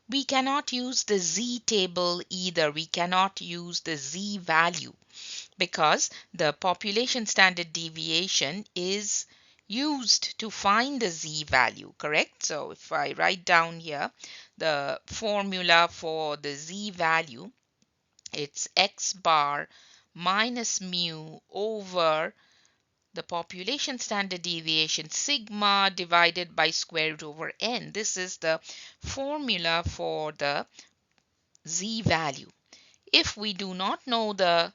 we cannot use the z table either. We cannot use the z value because the population standard deviation is used to find the z value, correct? So if I write down here the formula for the z value, it's x bar minus mu over the population standard deviation sigma divided by square root over n. This is the formula for the z value. If we do not know the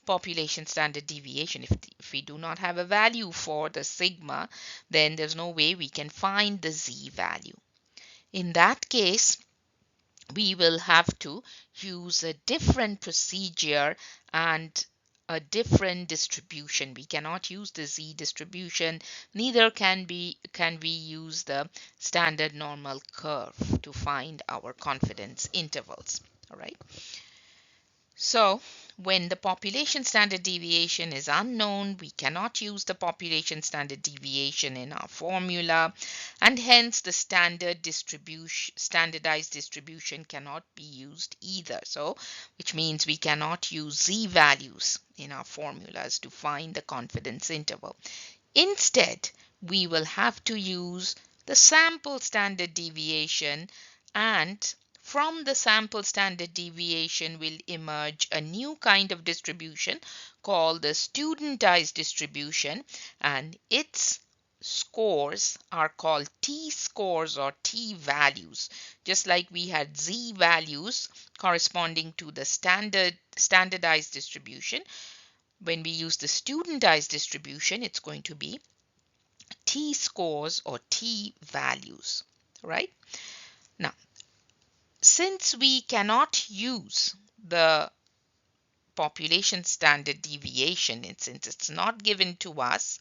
population standard deviation, if we do not have a value for the sigma, then there's no way we can find the z value. In that case, we will have to use a different procedure and a different distribution. We cannot use the z distribution, neither can we use the standard normal curve to find our confidence intervals. All right. So when the population standard deviation is unknown, we cannot use the population standard deviation in our formula, and hence the standardized distribution cannot be used either. So which means we cannot use z values in our formulas to find the confidence interval. Instead, we will have to use the sample standard deviation, and from the sample standard deviation will emerge a new kind of distribution called the studentized distribution, and its scores are called t-scores or t-values. Just like we had z values corresponding to the standardized distribution, when we use the studentized distribution, it's going to be t-scores or t-values, right? Now, since we cannot use the population standard deviation, and since it's not given to us,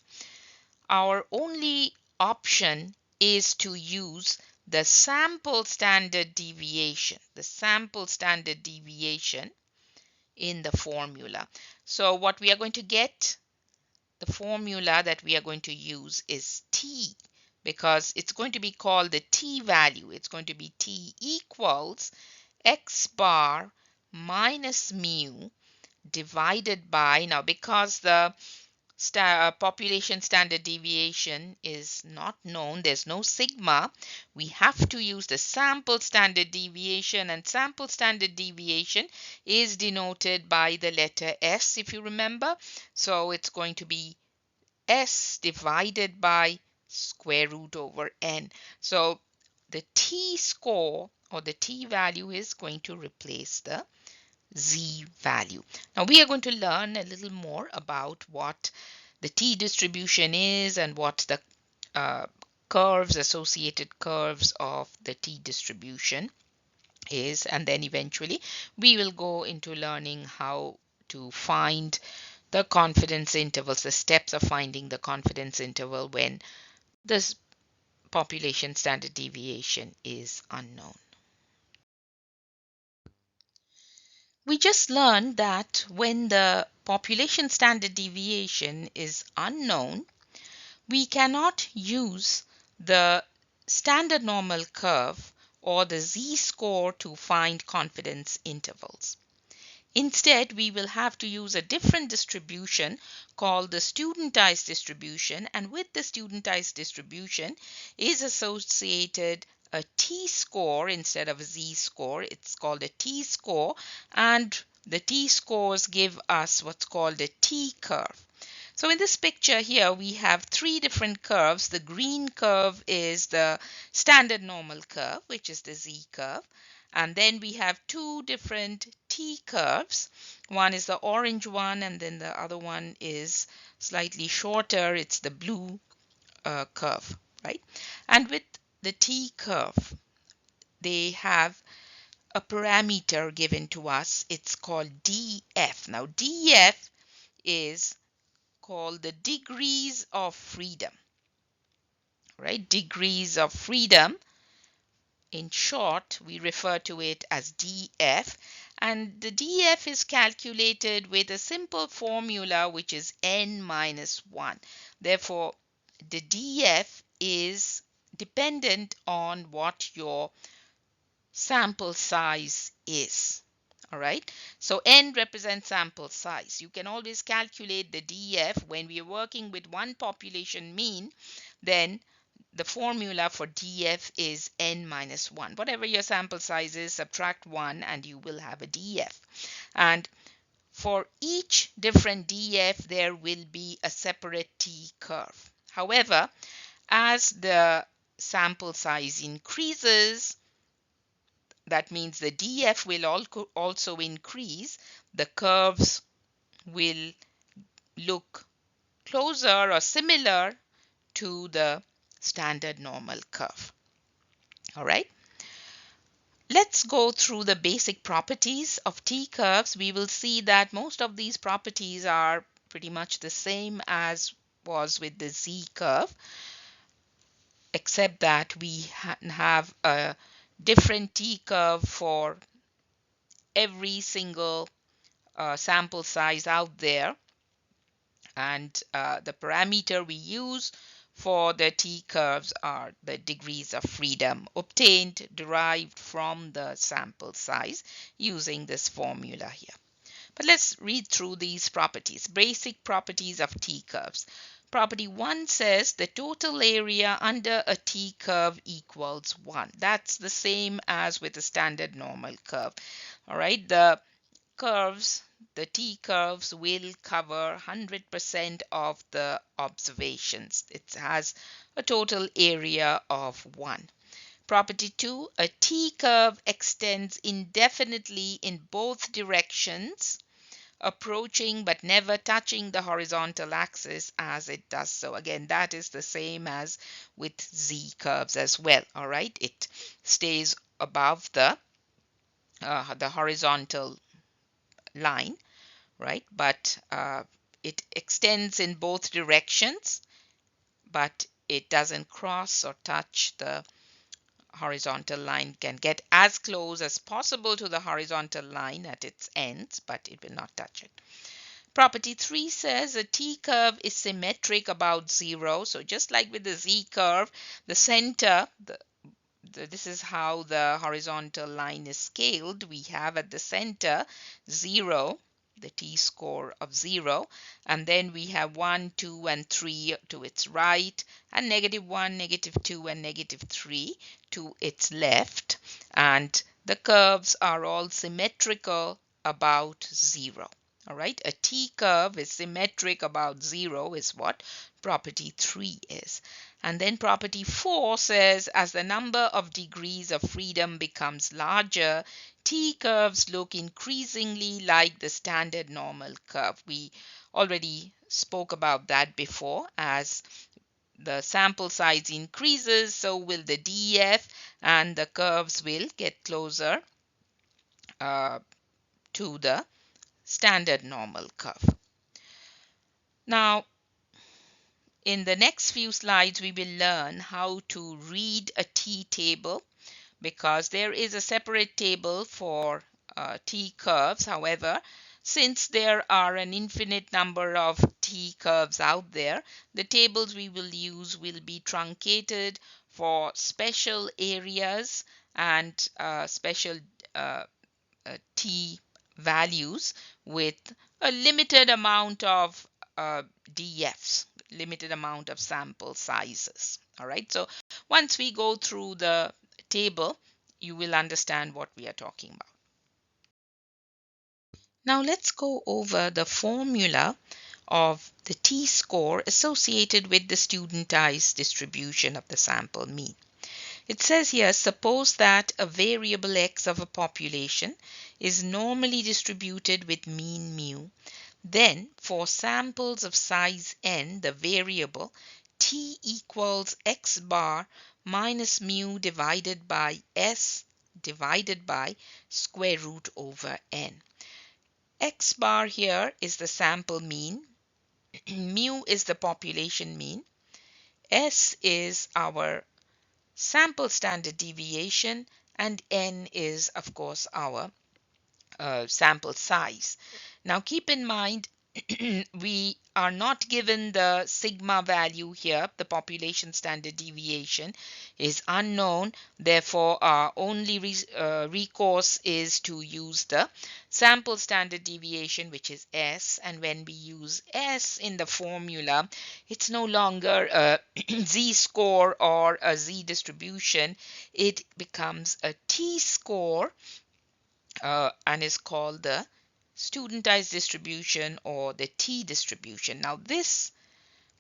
our only option is to use the sample standard deviation, in the formula. So what we are going to get, the formula that we are going to use is t, because it's going to be called the t value. It's going to be t equals x bar minus mu divided by, now because the population standard deviation is not known, there's no sigma, we have to use the sample standard deviation, and sample standard deviation is denoted by the letter S, if you remember. So it's going to be S divided by square root over n. So the t-score or the t-value is going to replace the z value. Now we are going to learn a little more about what the t-distribution is and what the associated curves of the t-distribution is, and then eventually we will go into learning how to find the confidence intervals, the steps of finding the confidence interval when this population standard deviation is unknown. We just learned that when the population standard deviation is unknown, We cannot use the standard normal curve or the z-score to find confidence intervals. Instead, we will have to use a different distribution called the studentized distribution, and with the studentized distribution is associated a t-score instead of a z-score. It's called a t-score, and the t-scores give us what's called a t-curve. So in this picture here, we have three different curves. The green curve is the standard normal curve, which is the z-curve. And then we have two different t-curves. One is the orange one, and then the other one is slightly shorter. It's the blue curve, right? And with the t-curve, they have a parameter given to us. It's called df. Now, df is called the degrees of freedom, right? Degrees of freedom. In short, we refer to it as df, and the df is calculated with a simple formula which is n minus 1. Therefore, the df is dependent on what your sample size is. All right, so n represents sample size. You can always calculate the df when we are working with one population mean. Then the formula for df is n minus 1. Whatever your sample size is, subtract 1 and you will have a df. And for each different df, there will be a separate t curve. However, as the sample size increases, that means the df will also increase. The curves will look closer or similar to the standard normal curve. All right. Let's go through the basic properties of t-curves. We will see that most of these properties are pretty much the same as was with the z-curve, except that we have a different t-curve for every single sample size out there, and the parameter we use for the t-curves are the degrees of freedom obtained, derived from the sample size using this formula here. But let's read through these properties, basic properties of t-curves. Property 1 says the total area under a t-curve equals 1. That's the same as with the standard normal curve. All right, the t-curves will cover 100% of the observations. It has a total area of 1. Property 2, a t-curve extends indefinitely in both directions, approaching but never touching the horizontal axis as it does so. Again, that is the same as with z-curves as well. All right, it stays above the horizontal line, right? But it extends in both directions, but it doesn't cross or touch the horizontal line. Can get as close as possible to the horizontal line at its ends, but it will not touch it. Property 3 says a t-curve is symmetric about 0. So just like with the z-curve, the center, this is how the horizontal line is scaled. We have at the center 0, the t-score of 0, and then we have 1, 2, and 3 to its right, and -1, -2, and -3 to its left, and the curves are all symmetrical about 0. All right, a t-curve is symmetric about 0 is what property 3 is. And then property 4 says as the number of degrees of freedom becomes larger, t-curves look increasingly like the standard normal curve. We already spoke about that before. As the sample size increases, so will the df, and the curves will get closer to the standard normal curve. Now, in the next few slides, we will learn how to read a t-table, because there is a separate table for t-curves. However, since there are an infinite number of t-curves out there. The tables we will use will be truncated for special areas and special uh, t values with a limited amount of DFs, limited amount of sample sizes. All right, so once we go through the table, you will understand what we are talking about. Now let's go over the formula of the t-score associated with the studentized distribution of the sample mean. It says here, suppose that a variable x of a population is normally distributed with mean mu. Then for samples of size n, the variable t equals x bar minus mu divided by s divided by square root over n. X bar here is the sample mean, mu is the population mean, s is our sample standard deviation, and n is, of course, our sample size. Now keep in mind we are not given the sigma value here. The population standard deviation is unknown. Therefore, our only recourse is to use the sample standard deviation, which is S. And when we use S in the formula, it's no longer a z-score or a z-distribution. It becomes a t-score and is called the studentized distribution or the t-distribution. Now this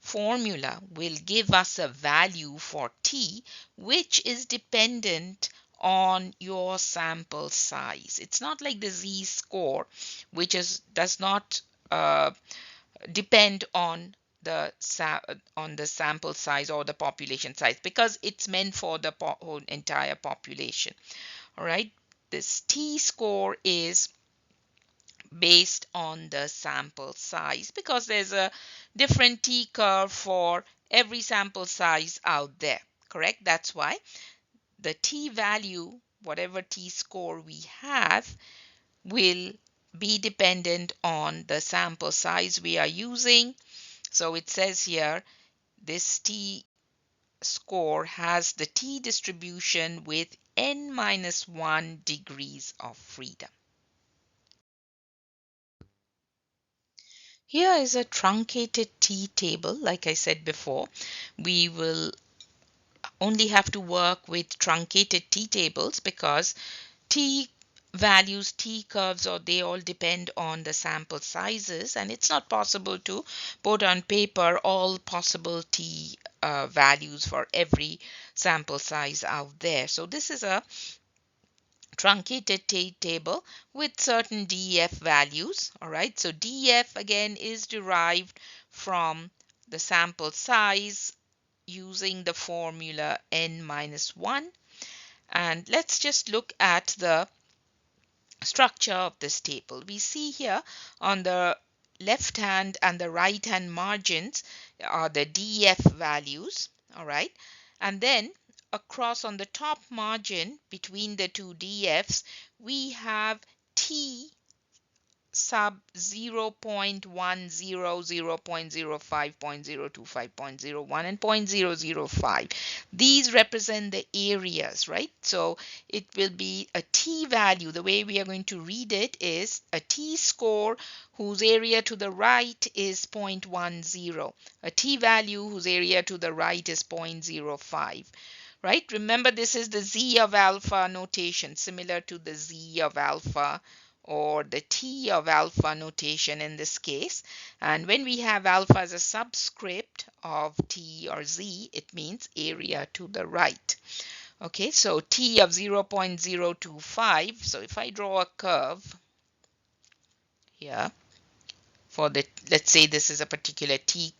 formula will give us a value for t which is dependent on your sample size. It's not like the z-score, which does not depend on the sample size or the population size, because it's meant for the whole entire population. All right, this t-score is based on the sample size because there's a different t-curve for every sample size out there, correct? That's why the t-value, whatever t-score we have, will be dependent on the sample size we are using. So it says here this t-score has the t-distribution with n-1 degrees of freedom. Here is a truncated t-table. Like I said before, we will only have to work with truncated t-tables because t values, t curves, or they all depend on the sample sizes, and it's not possible to put on paper all possible t values for every sample size out there. So this is a truncated t-table with certain DF values. All right, so DF again is derived from the sample size using the formula n-1. And let's just look at the structure of this table. We see here on the left hand and the right hand margins are the DF values. All right, and then across on the top margin between the two DFs, we have T sub 0.10, 0.05, 0.025, 0.01, and 0.005. These represent the areas, right? So it will be a t value. The way we are going to read it is a t-score whose area to the right is 0.10, a t-value whose area to the right is 0.05. Right? Remember, this is the z of alpha notation, similar to the z of alpha or the t of alpha notation in this case. And when we have alpha as a subscript of t or z, it means area to the right. Okay, so t of 0.025. So if I draw a curve here for the, let's say this is a particular t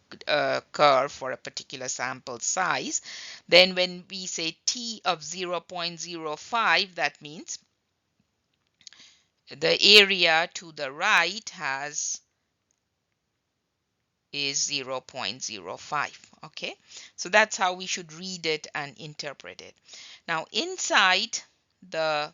curve for a particular sample size, then when we say t of 0.05, that means the area to the right is 0.05. Okay, so that's how we should read it and interpret it. Now inside the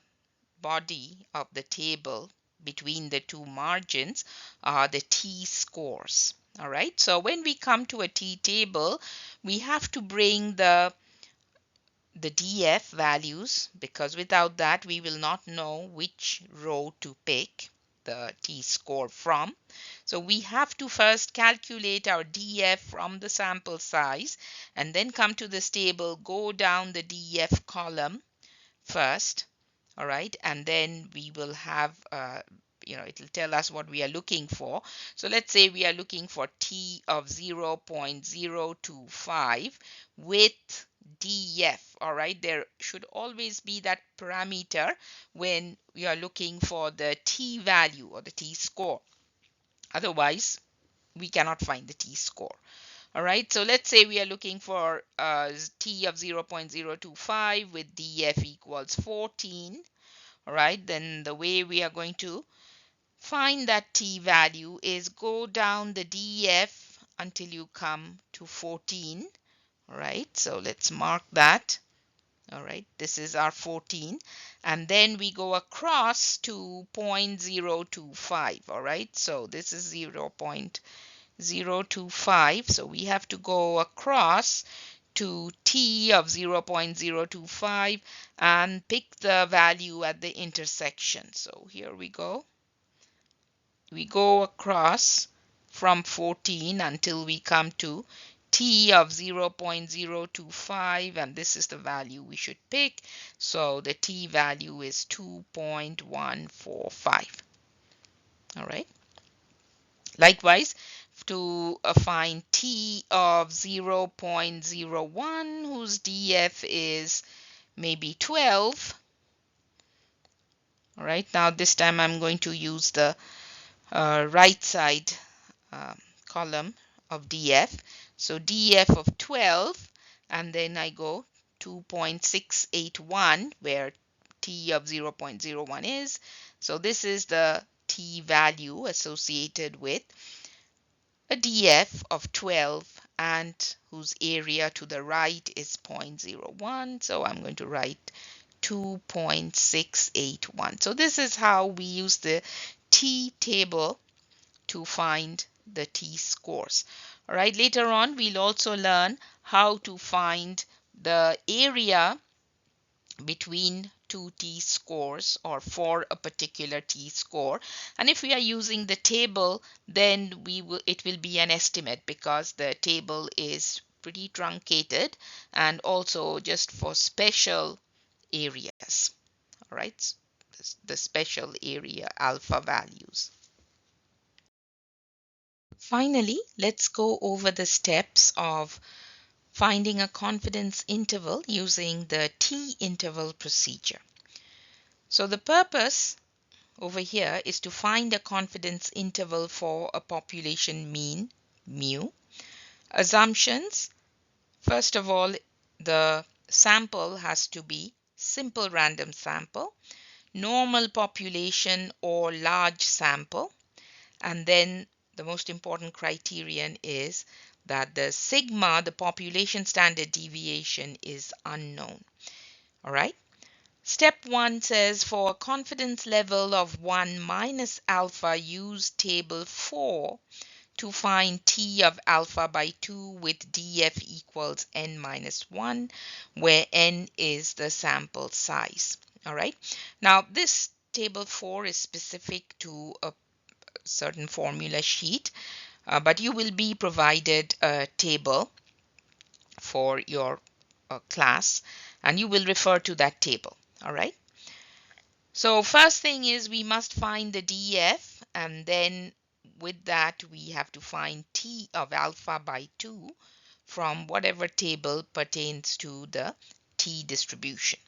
body of the table between the two margins are the t-scores. All right, so when we come to a t table, we have to bring the df values, because without that we will not know which row to pick the t-score from. So we have to first calculate our df from the sample size and then come to this table, go down the df column first. All right, and then we will have it will tell us what we are looking for. So let's say we are looking for t of 0.025 with df. All right, there should always be that parameter when we are looking for the t value or the t score. Otherwise we cannot find the t score. All right, so let's say we are looking for t of 0.025 with df equals 14. All right, then the way we are going to find that t value is go down the df until you come to 14. All right, so let's mark that. All right, this is our 14, and then we go across to 0.025. All right, so this is 0.025, so we have to go across to t of 0.025 and pick the value at the intersection. So here we go. We go across from 14 until we come to t of 0.025, and this is the value we should pick. So the t value is 2.145. All right. Likewise, to find t of 0.01 whose df is maybe 12. All right, now this time I'm going to use the right side column of df. So df of 12, and then I go 2.681 where t of 0.01 is. So this is the t value associated with a df of 12 and whose area to the right is 0.01. So I'm going to write 2.681. So this is how we use the t table to find the t-scores. All right, later on we'll also learn how to find the area between two t-scores or for a particular t-score. And if we are using the table, then it will be an estimate because the table is pretty truncated and also just for special areas. All right, the special area alpha values. Finally, let's go over the steps of finding a confidence interval using the t-interval procedure. So the purpose over here is to find a confidence interval for a population mean, mu. Assumptions: first of all, the sample has to be simple random sample, normal population or large sample, and then the most important criterion is that the sigma, the population standard deviation, is unknown. All right. Step 1 says for a confidence level of 1 minus alpha, use table 4 to find t of alpha by 2 with df equals n minus 1, where n is the sample size. All right. Now this table 4 is specific to a certain formula sheet, but you will be provided a table for your class and you will refer to that table. All right. So first thing is we must find the df, and then with that we have to find t of alpha by 2 from whatever table pertains to the t distribution.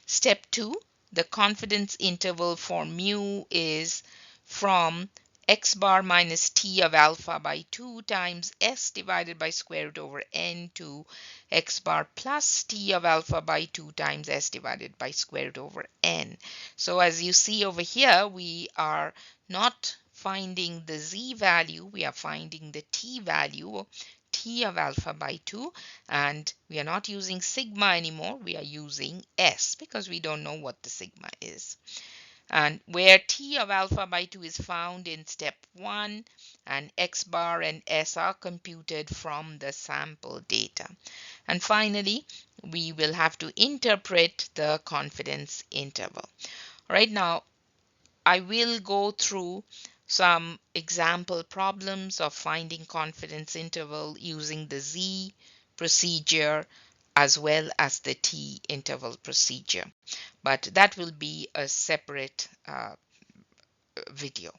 Step 2, the confidence interval for mu is from x bar minus t of alpha by 2 times s divided by square root over n to x bar plus t of alpha by 2 times s divided by square root over n. So as you see over here, we are not finding the z value, we are finding the t value, t of alpha by 2, and we are not using sigma anymore, we are using s because we don't know what the sigma is. and where T of alpha by 2 is found in step 1, and X bar and S are computed from the sample data. And finally, we will have to interpret the confidence interval. Right now, I will go through some example problems of finding confidence interval using the Z procedure as well as the T interval procedure, but that will be a separate video.